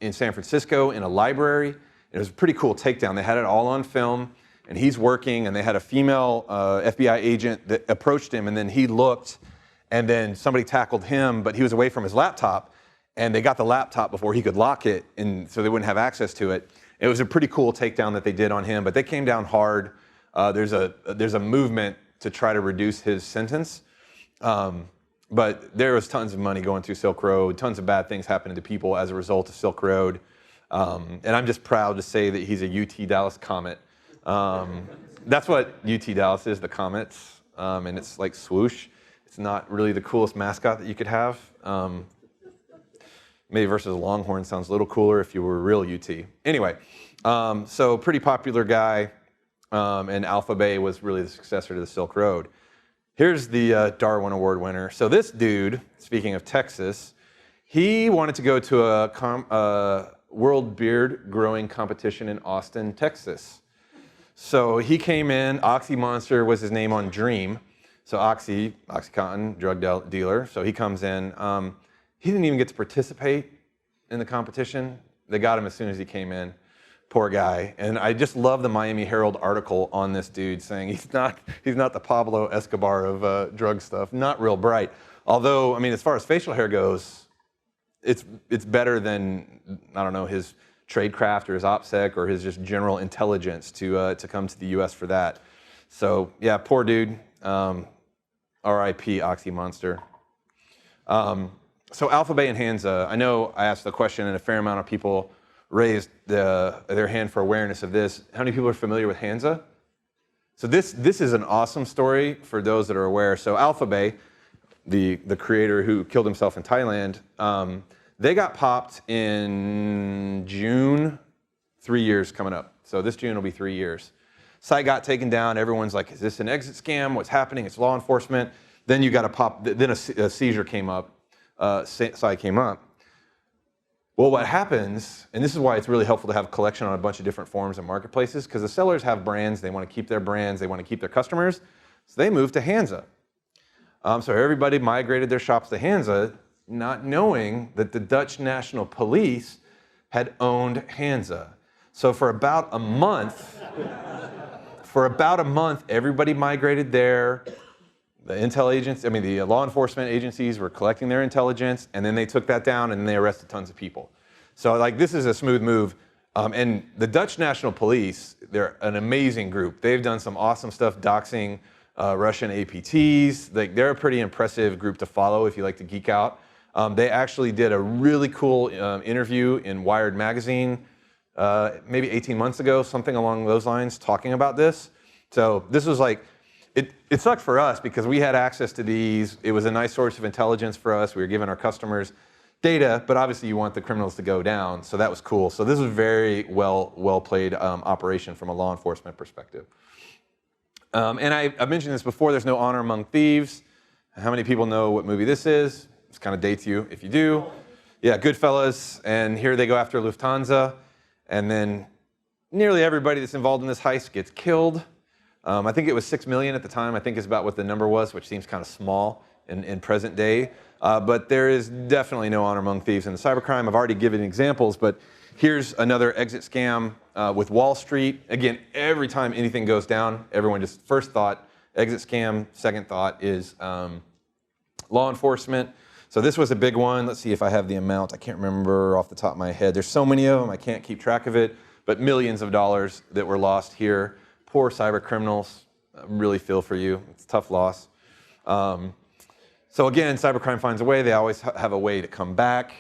in San Francisco in a library. It was a pretty cool takedown. They had it all on film, and he's working, and they had a female FBI agent that approached him, and then he looked, and then somebody tackled him, but he was away from his laptop, and they got the laptop before he could lock it, and so they wouldn't have access to it. It was a pretty cool takedown that they did on him, but they came down hard. There's a movement to try to reduce his sentence. But there was tons of money going through Silk Road, tons of bad things happening to people as a result of Silk Road. And I'm just proud to say that he's a UT Dallas Comet. That's what UT Dallas is, the Comets. And it's like swoosh. It's not really the coolest mascot that you could have. Maybe versus Longhorn sounds a little cooler if you were real UT. Anyway, so pretty popular guy. And Alpha Bay was really the successor to the Silk Road. Here's the Darwin Award winner. So this dude, speaking of Texas, he wanted to go to a world beard growing competition in Austin, Texas. So he came in, Oxy Monster was his name on Dream. So Oxycontin, drug dealer. So he comes in. He didn't even get to participate in the competition. They got him as soon as he came in. Poor guy. And I just love the Miami Herald article on this dude saying he's not the Pablo Escobar of drug stuff. Not real bright. Although, as far as facial hair goes, it's better than, I don't know, his tradecraft or his OPSEC or his just general intelligence to come to the U.S. for that. So yeah, poor dude. R.I.P. Oxy Monster. So Alpha Bay and Hansa. I know I asked the question and a fair amount of people raised their hand for awareness of this. How many people are familiar with Hansa? So this is an awesome story for those that are aware. So Alpha Bay, the creator who killed himself in Thailand, they got popped in June, 3 years coming up. So this June will be 3 years. Site got taken down. Everyone's like, is this an exit scam? What's happening? It's law enforcement. Then you got a pop. Then a seizure came up. Site came up. Well, what happens, and this is why it's really helpful to have a collection on a bunch of different forums and marketplaces, because the sellers have brands, they want to keep their brands, they want to keep their customers, so they moved to Hansa. So everybody migrated their shops to Hansa, not knowing that the Dutch National Police had owned Hansa. So for about a month, everybody migrated there. The intel agents, the law enforcement agencies were collecting their intelligence, and then they took that down and they arrested tons of people. So this is a smooth move. And the Dutch National Police, they're an amazing group. They've done some awesome stuff doxing Russian APTs. They're a pretty impressive group to follow if you like to geek out. They actually did a really cool interview in Wired magazine maybe 18 months ago, something along those lines, talking about this. So this was it sucked for us because we had access to these. It was a nice source of intelligence for us. We were giving our customers data, but obviously you want the criminals to go down, so that was cool. So this was very well played operation from a law enforcement perspective. And I've mentioned this before, there's no honor among thieves. How many people know what movie this is? This kind of dates you if you do. Yeah, Goodfellas, and here they go after Lufthansa, and then nearly everybody that's involved in this heist gets killed. I think it was 6 million at the time, I think is about what the number was, which seems kind of small in present day. But there is definitely no honor among thieves in the cybercrime. I've already given examples, but here's another exit scam with Wall Street. Again, every time anything goes down, everyone just first thought, exit scam, second thought is law enforcement. So this was a big one. Let's see if I have the amount. I can't remember off the top of my head. There's so many of them, I can't keep track of it, but millions of dollars that were lost here. Poor cyber criminals, I really feel for you. It's a tough loss. So again, cybercrime finds a way. They always have a way to come back.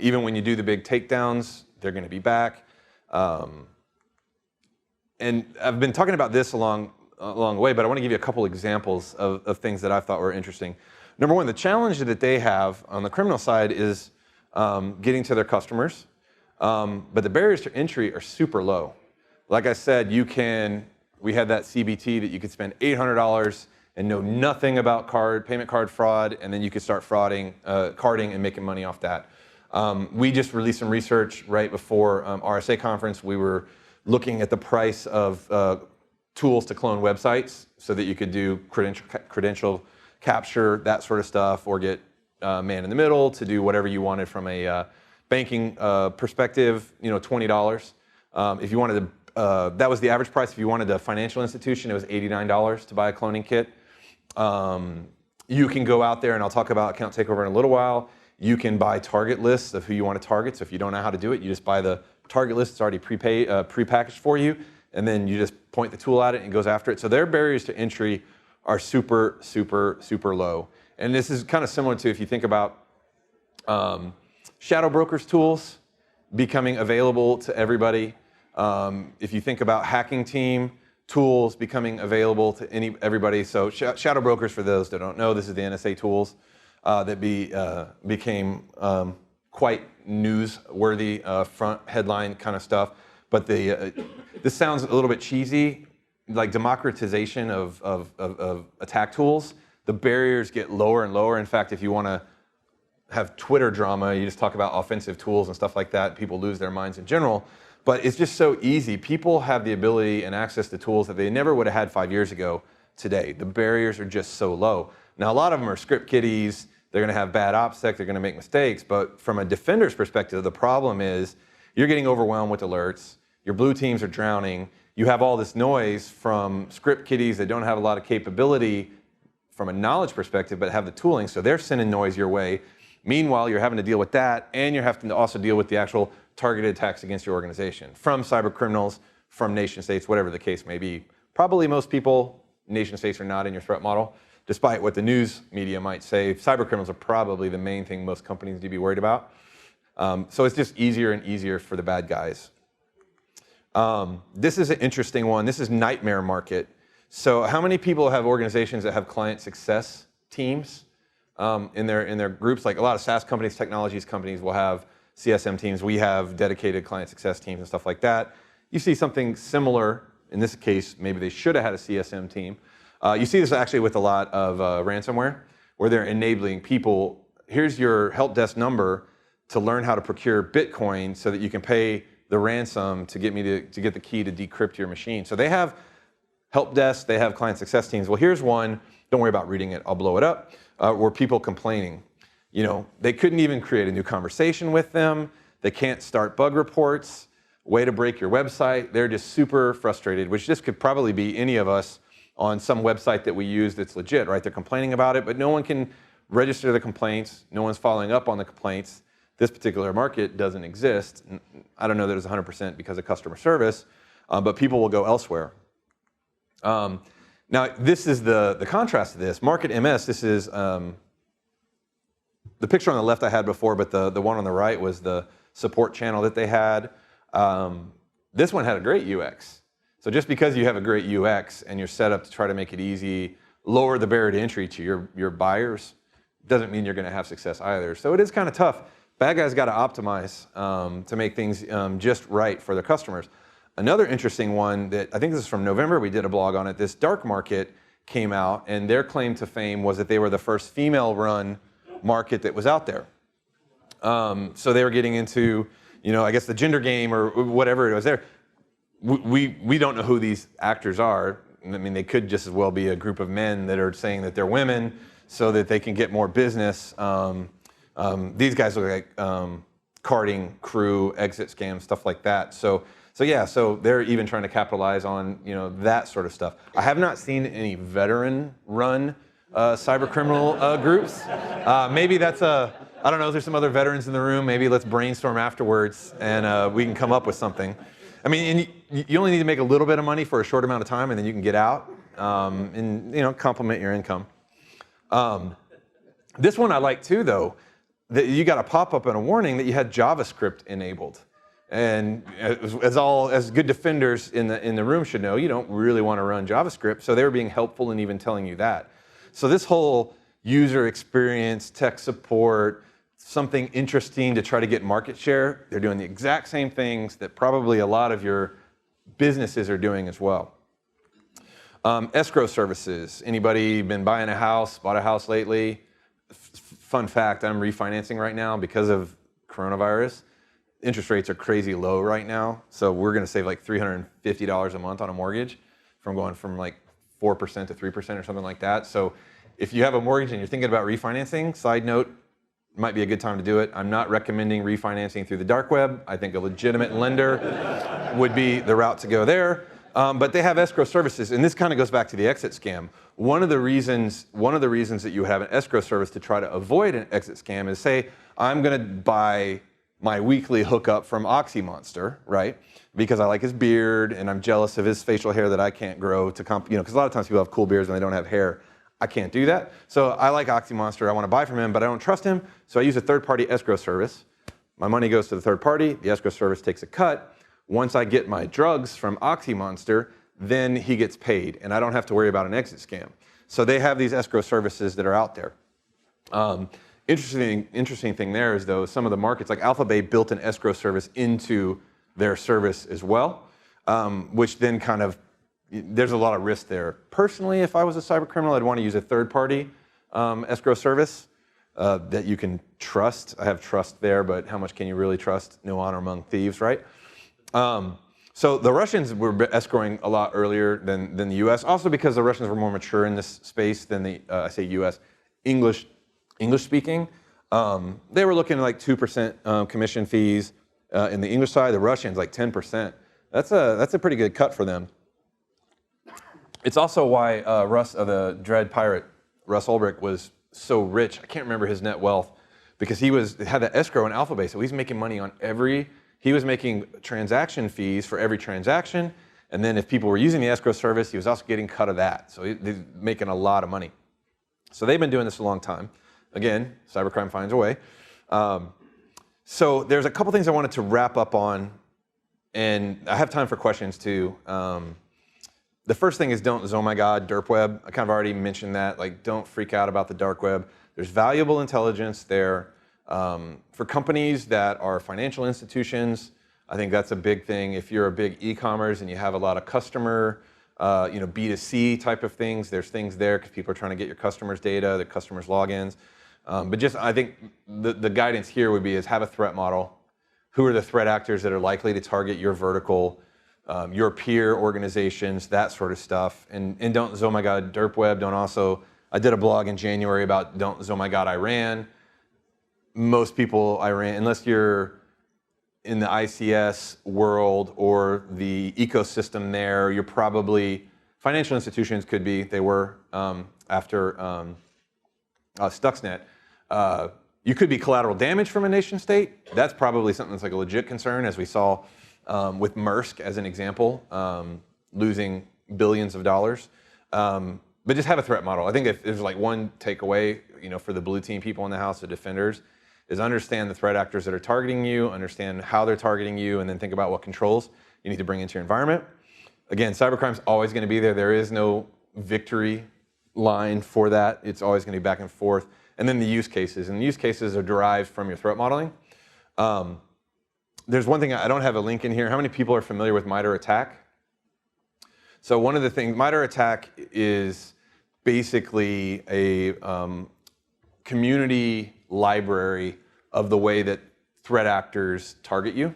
Even when you do the big takedowns, they're going to be back. And I've been talking about this along the way, but I want to give you a couple examples of things that I thought were interesting. Number one, the challenge that they have on the criminal side is getting to their customers, but the barriers to entry are super low. Like I said, we had that CBT that you could spend $800 and know nothing about payment card fraud, and then you could start carding and making money off that. We just released some research right before RSA conference. We were looking at the price of tools to clone websites so that you could do credential capture, that sort of stuff, or get man in the middle to do whatever you wanted from a banking perspective, $20. If you wanted to, that was the average price. If you wanted a financial institution, it was $89 to buy a cloning kit. You can go out there, and I'll talk about account takeover in a little while. You can buy target lists of who you want to target. So if you don't know how to do it, you just buy the target list. It's already prepackaged for you, and then you just point the tool at it and it goes after it. So their barriers to entry are super, super, super low. And this is kind of similar to if you think about shadow brokers tools becoming available to everybody. If you think about hacking team tools becoming available to everybody. So shadow brokers, for those that don't know, this is the NSA tools that became quite newsworthy, front headline kind of stuff. But this sounds a little bit cheesy, like democratization of attack tools. The barriers get lower and lower. In fact, if you want to have Twitter drama, you just talk about offensive tools and stuff like that. People lose their minds in general. But it's just so easy. People have the ability and access to tools that they never would have had 5 years ago today. The barriers are just so low. Now, a lot of them are script kiddies. They're going to have bad OPSEC. They're going to make mistakes. But from a defender's perspective, the problem is you're getting overwhelmed with alerts. Your blue teams are drowning. You have all this noise from script kiddies that don't have a lot of capability from a knowledge perspective, but have the tooling. So they're sending noise your way. Meanwhile, you're having to deal with that, and you're having to also deal with the actual targeted attacks against your organization from cyber criminals, from nation states, whatever the case may be. Probably most people, nation states, are not in your threat model, despite what the news media might say. Cyber criminals are probably the main thing most companies need to be worried about. So it's just easier and easier for the bad guys. This is an interesting one. This is nightmare market. So how many people have organizations that have client success teams in their groups? Like a lot of SaaS companies, technologies companies will have CSM teams. We have dedicated client success teams and stuff like that. You see something similar. In this case, maybe they should have had a CSM team. You see this actually with a lot of ransomware, where they're enabling people. Here's your help desk number to learn how to procure Bitcoin so that you can pay the ransom to get the key to decrypt your machine. So they have help desks, they have client success teams. Well, here's one. Don't worry about reading it. I'll blow it up. Where people complaining. They couldn't even create a new conversation with them. They can't start bug reports. Way to break your website. They're just super frustrated, which this could probably be any of us on some website that we use that's legit, right? They're complaining about it, but no one can register the complaints. No one's following up on the complaints. This particular market doesn't exist. I don't know that it's 100% because of customer service, but people will go elsewhere. Now, this is the contrast to this. Market MS, this is the picture on the left I had before, but the one on the right was the support channel that they had. This one had a great UX. So just because you have a great UX and you're set up to try to make it easy, lower the barrier to entry to your buyers, doesn't mean you're going to have success either. So it is kind of tough. Bad guys got to optimize to make things just right for their customers. Another interesting one that I think this is from November, we did a blog on it. This dark market came out, and their claim to fame was that they were the first female-run market that was out there. So they were getting into, I guess the gender game or whatever it was there. We don't know who these actors are. I mean, they could just as well be a group of men that are saying that they're women so that they can get more business. These guys look like carding crew, exit scams, stuff like that. So they're even trying to capitalize on that sort of stuff. I have not seen any veteran-run cyber criminal groups. Maybe that's I don't know if there's some other veterans in the room. Maybe let's brainstorm afterwards and we can come up with something. I mean, you only need to make a little bit of money for a short amount of time and then you can get out and complement your income. This one I like too, though, that you got a pop-up and a warning that you had JavaScript enabled. And as good defenders in the room should know, you don't really want to run JavaScript, so they were being helpful in even telling you that. So this whole user experience, tech support, something interesting to try to get market share, they're doing the exact same things that probably a lot of your businesses are doing as well. Escrow services. Anybody been buying a house, bought a house lately? Fun fact, I'm refinancing right now because of coronavirus. Interest rates are crazy low right now, so we're going to save like $350 a month on a mortgage from going from like 4% to 3% or something like that. So if you have a mortgage and you're thinking about refinancing, side note, might be a good time to do it. I'm not recommending refinancing through the dark web. I think a legitimate lender would be the route to go there. But they have escrow services, and this kind of goes back to the exit scam. One of the reasons that you have an escrow service to try to avoid an exit scam is, say, I'm going to buy my weekly hookup from Oxy Monster, right? Because I like his beard and I'm jealous of his facial hair that I can't grow to because a lot of times people have cool beards and they don't have hair. I can't do that. So I like Oxy Monster. I want to buy from him, but I don't trust him. So I use a third-party escrow service. My money goes to the third party. The escrow service takes a cut. Once I get my drugs from Oxy Monster, then he gets paid, and I don't have to worry about an exit scam. So they have these escrow services that are out there. Interesting thing there is, though, some of the markets, like Alphabet, built an escrow service into their service as well, which then kind of, there's a lot of risk there. Personally, if I was a cyber criminal, I'd want to use a third-party escrow service that you can trust. I have trust there, but how much can you really trust? No honor among thieves, right? So the Russians were escrowing a lot earlier than the U.S., also because the Russians were more mature in this space than the, I say U.S., English speaking. They were looking at like 2% commission fees in the English side. The Russians like 10%. That's a pretty good cut for them. It's also why the Dread pirate Russ Ulbricht was so rich. I can't remember his net wealth because he had that escrow in Alphabet, so he's making money on he was making transaction fees for every transaction, and then if people were using the escrow service, he was also getting cut of that. So he's making a lot of money. So they've been doing this a long time. Again, cybercrime finds a way. So there's a couple things I wanted to wrap up on, and I have time for questions too. The first thing is oh my God, derp web. I kind of already mentioned that. Like, don't freak out about the dark web. There's valuable intelligence there. For companies that are financial institutions, I think that's a big thing. If you're a big e-commerce and you have a lot of customer, B2C type of things, there's things there because people are trying to get your customers' data, their customers' logins. But I think the guidance here would be is have a threat model. Who are the threat actors that are likely to target your vertical, your peer organizations, that sort of stuff. And don't, oh my God, derp web. Don't also, I did a blog in January about don't, oh my God, Iran. Most people, Iran, unless you're in the ICS world or the ecosystem there, you're probably, financial institutions could be, they were after Stuxnet. You could be collateral damage from a nation state. That's probably something that's like a legit concern, as we saw with Maersk as an example, losing billions of dollars. But just have a threat model. I think if there's like one takeaway, for the blue team people in the house, the defenders, is understand the threat actors that are targeting you, understand how they're targeting you, and then think about what controls you need to bring into your environment. Again, cybercrime's always going to be there. There is no victory line for that. It's always going to be back and forth. And then the use cases. And the use cases are derived from your threat modeling. There's one thing, I don't have a link in here. How many people are familiar with MITRE ATT&CK? So one of the things, MITRE ATT&CK is basically a community library of the way that threat actors target you.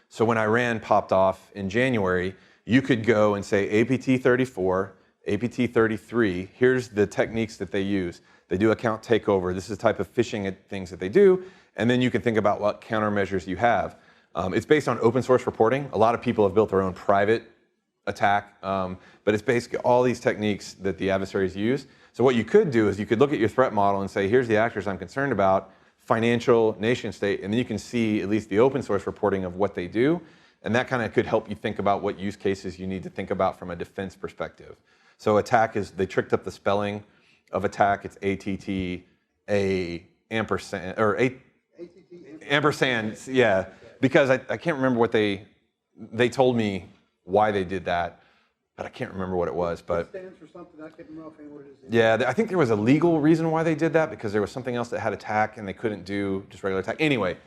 So when Iran popped off in January, you could go and say APT34, APT33, here's the techniques that they use. They do account takeover. This is the type of phishing things that they do. And then you can think about what countermeasures you have. It's based on open source reporting. A lot of people have built their own private attack, but it's basically all these techniques that the adversaries use. So what you could do is you could look at your threat model and say, here's the actors I'm concerned about, financial, nation state, and then you can see at least the open source reporting of what they do. And that kind of could help you think about what use cases you need to think about from a defense perspective. So attack is, they tricked up the spelling of attack. It's ATT, ampersand, or ampersand, yeah. Because I can't remember what they told me why they did that, but I can't remember what it was. But
it stands for something, I can't remember what it is.
Yeah, I think there was a legal reason why they did that, because there was something else that had attack and they couldn't do just regular attack. Anyway,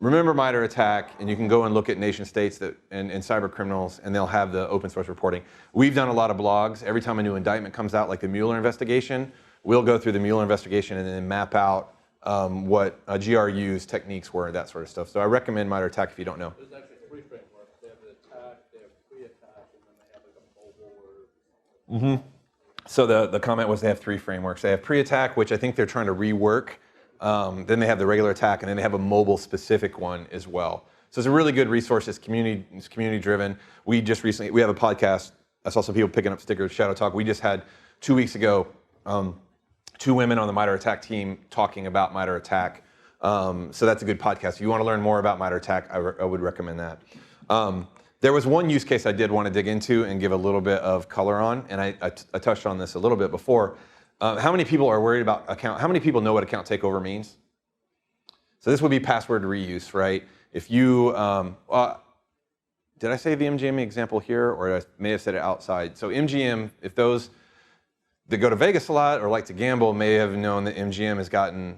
remember MITRE ATT&CK, and you can go and look at nation states and cyber criminals, and they'll have the open source reporting. We've done a lot of blogs. Every time a new indictment comes out, like the Mueller investigation, we'll go through the Mueller investigation and then map out what GRU's techniques were, that sort of stuff. So I recommend MITRE ATT&CK if you don't know.
There's actually three frameworks. They have the attack, they have pre-attack, and then they have like a mobile or...
So the comment was they have three frameworks. They have pre-attack, which I think they're trying to rework. Then they have the regular attack, and then they have a mobile-specific one as well. So it's a really good resource. It's community-driven. We have a podcast. I saw some people picking up stickers, Shadow Talk. We just had 2 weeks ago, 2 women on the MITRE ATT&CK team talking about MITRE ATT&CK. So that's a good podcast. If you want to learn more about MITRE ATT&CK, I would recommend that. There was one use case I did want to dig into and give a little bit of color on, and I touched on this a little bit before. How many people are worried about how many people know what account takeover means? So this would be password reuse, right? If you, did I say the MGM example here, or I may have said it outside? So MGM, if those that go to Vegas a lot or like to gamble may have known that MGM has gotten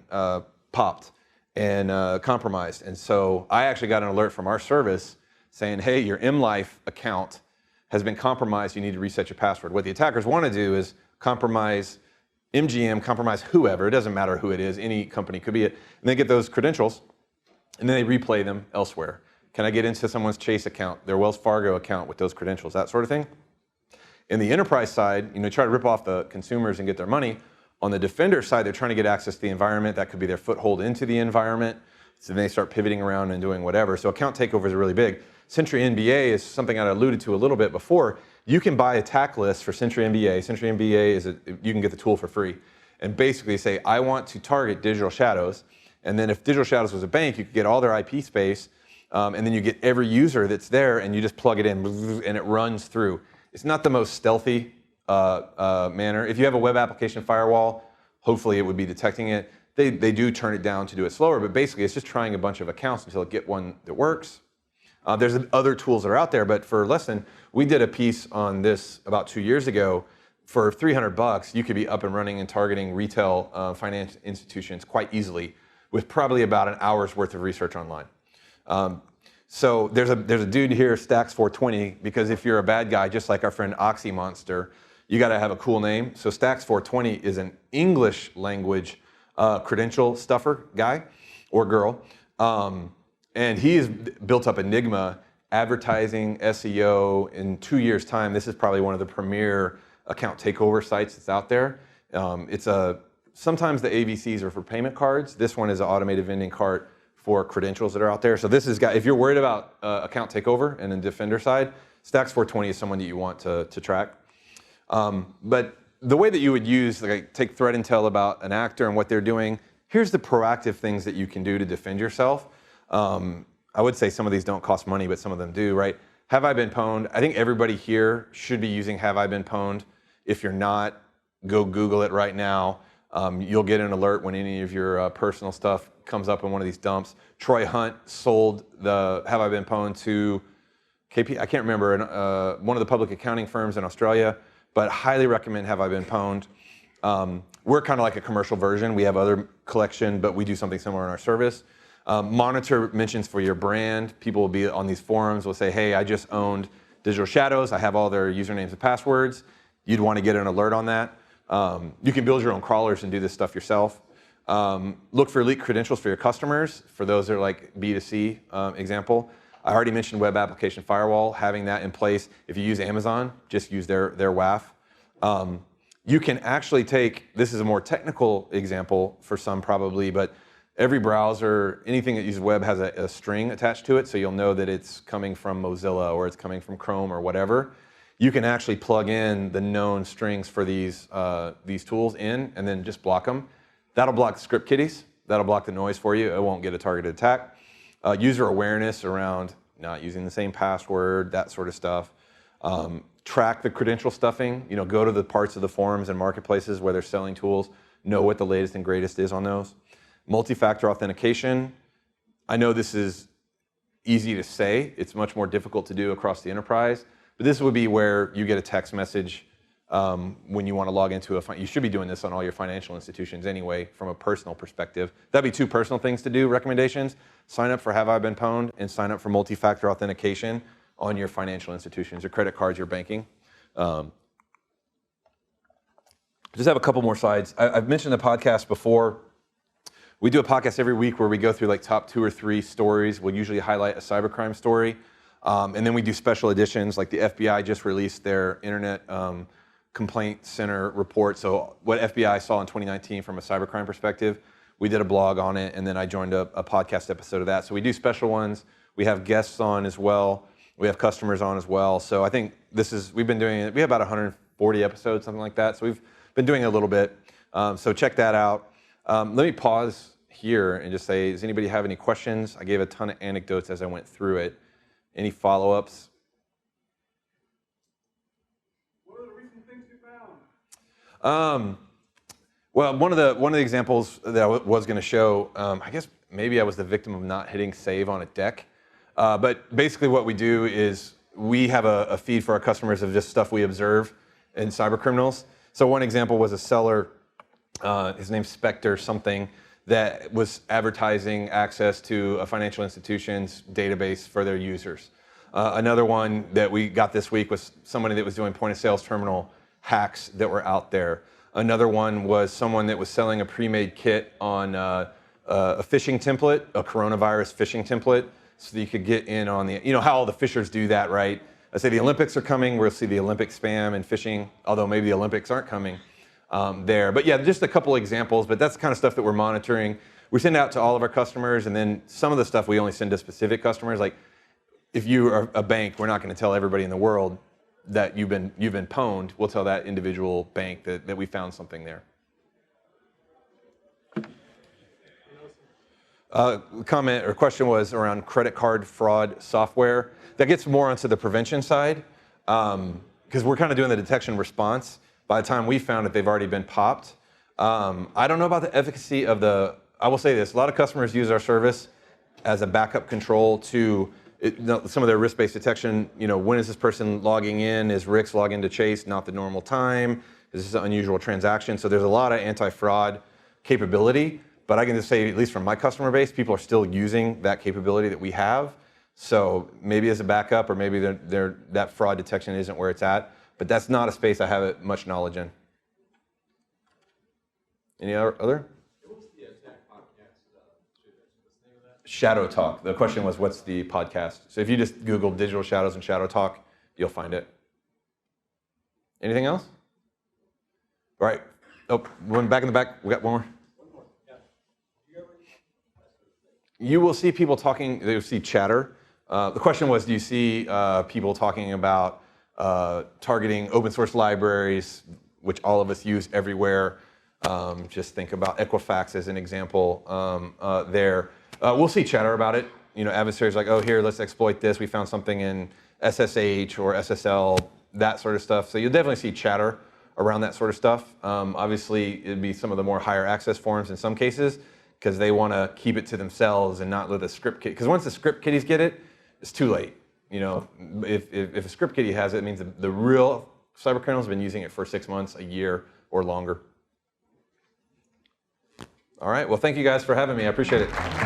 popped and compromised. And so I actually got an alert from our service saying, hey, your MLife account has been compromised. You need to reset your password. What the attackers want to do is compromise MGM, compromise whoever. It doesn't matter who it is. Any company could be it. And they get those credentials, and then they replay them elsewhere. Can I get into someone's Chase account, their Wells Fargo account with those credentials, that sort of thing? In the enterprise side, try to rip off the consumers and get their money. On the defender side, they're trying to get access to the environment. That could be their foothold into the environment. So then they start pivoting around and doing whatever. So account takeovers are really big. Sentry NBA is something I alluded to a little bit before. You can buy attack lists for Sentry NBA. Sentry NBA is you can get the tool for free. And basically say, I want to target Digital Shadows. And then if Digital Shadows was a bank, you could get all their IP space. And then you get every user that's there, and you just plug it in, and it runs through. It's not the most stealthy manner. If you have a web application firewall, hopefully it would be detecting it. They do turn it down to do it slower, but basically it's just trying a bunch of accounts until it get one that works. There's other tools that are out there, but for less than, we did a piece on this about 2 years ago. For $300, you could be up and running and targeting retail finance institutions quite easily with probably about an hour's worth of research online. So there's a dude here, Stacks420, because if you're a bad guy, just like our friend Oxy Monster, you got to have a cool name. So Stacks420 is an English language credential stuffer guy or girl. And he has built up Enigma, advertising, SEO. In 2 years' time, this is probably one of the premier account takeover sites that's out there. Sometimes the AVCs are for payment cards. This one is an automated vending cart for credentials that are out there. So this is, if you're worried about account takeover and the defender side, Stacks420 is someone that you want to track. But the way that you would use, take threat intel about an actor and what they're doing, here's the proactive things that you can do to defend yourself. I would say some of these don't cost money, but some of them do, right? Have I been pwned? I think everybody here should be using Have I Been Pwned. If you're not, go Google it right now. You'll get an alert when any of your personal stuff comes up in one of these dumps. Troy Hunt sold the Have I Been Pwned to KP, I can't remember, one of the public accounting firms in Australia, but highly recommend Have I Been Pwned. We're kind of like a commercial version. We have other collection, but we do something similar in our service. Monitor mentions for your brand. People will be on these forums, will say, hey, I just owned Digital Shadows. I have all their usernames and passwords. You'd want to get an alert on that. You can build your own crawlers and do this stuff yourself. Look for leaked credentials for your customers. For those that are like B2C example. I already mentioned web application firewall, having that in place. If you use Amazon, just use their WAF. You can actually take, this is a more technical example for some probably, but every browser, anything that uses web has a string attached to it, so you'll know that it's coming from Mozilla or it's coming from Chrome or whatever. You can actually plug in the known strings for these tools in and then just block them. That'll block the script kiddies. That'll block the noise for you. It won't get a targeted attack. User awareness around not using the same password, that sort of stuff. Track the credential stuffing. Go to the parts of the forums and marketplaces where they're selling tools. Know what the latest and greatest is on those. Multi-factor authentication. I know this is easy to say. It's much more difficult to do across the enterprise. But this would be where you get a text message when you want to log into you should be doing this on all your financial institutions anyway, from a personal perspective. That'd be two personal things to do, recommendations. Sign up for Have I Been Pwned and sign up for multi-factor authentication on your financial institutions, your credit cards, your banking. Just have a couple more slides. I've mentioned the podcast before. We do a podcast every week where we go through like top 2 or 3 stories. We'll usually highlight a cybercrime story. And then we do special editions, like the FBI just released their Internet Complaint Center report. So what FBI saw in 2019 from a cybercrime perspective, we did a blog on it, and then I joined a podcast episode of that. So we do special ones. We have guests on as well. We have customers on as well. So I think we've been doing it. We have about 140 episodes, something like that. So we've been doing it a little bit. So check that out. Let me pause here and just say, does anybody have any questions? I gave a ton of anecdotes as I went through it. Any follow-ups?
What are the recent things you found?
Well, one of the examples that I was going to show, I guess maybe I was the victim of not hitting save on a deck. But basically what we do is we have a feed for our customers of just stuff we observe in cybercriminals. So one example was a seller, his name's Spectre something, that was advertising access to a financial institution's database for their users. Another one that we got this week was somebody that was doing point of sales terminal hacks that were out there. Another one was someone that was selling a pre-made kit on a phishing template, a coronavirus phishing template, so that you could get in on the, how all the phishers do that, right? I say the Olympics are coming, we'll see the Olympic spam and phishing, although maybe the Olympics aren't coming there. But yeah, just a couple examples, but that's the kind of stuff that we're monitoring. We send out to all of our customers, and then some of the stuff we only send to specific customers. Like if you are a bank, we're not going to tell everybody in the world that you've been pwned. We'll tell that individual bank that we found something there. Comment or question was around credit card fraud software. That gets more onto the prevention side because we're kind of doing the detection response. By the time we found it, they've already been popped. I don't know about the efficacy of I will say this, a lot of customers use our service as a backup control to some of their risk-based detection. When is this person logging in? Is Rick's login to Chase not the normal time? Is this an unusual transaction? So there's a lot of anti-fraud capability. But I can just say, at least from my customer base, people are still using that capability that we have. So maybe as a backup, or maybe that fraud detection isn't where it's at. But that's not a space I have much knowledge in. Any other?
What's the attack podcast? What's the name of that?
Shadow Talk. The question was, what's the podcast? So if you just Google Digital Shadows and Shadow Talk, you'll find it. Anything else? All right. Oh, one back in the back. We got one more. You will see people talking, you'll see chatter. The question was, do you see people talking about targeting open source libraries, which all of us use everywhere? Just think about Equifax as an example there. We'll see chatter about it. Adversaries like, oh, here, let's exploit this. We found something in SSH or SSL, that sort of stuff. So you'll definitely see chatter around that sort of stuff. Obviously, it'd be some of the more higher access forums in some cases, because they want to keep it to themselves and not let the script kid. Because once the script kiddies get it, it's too late. If a script kiddie has it, it means the real cybercriminals have been using it for 6 months, a year, or longer. All right. Well, thank you guys for having me. I appreciate it.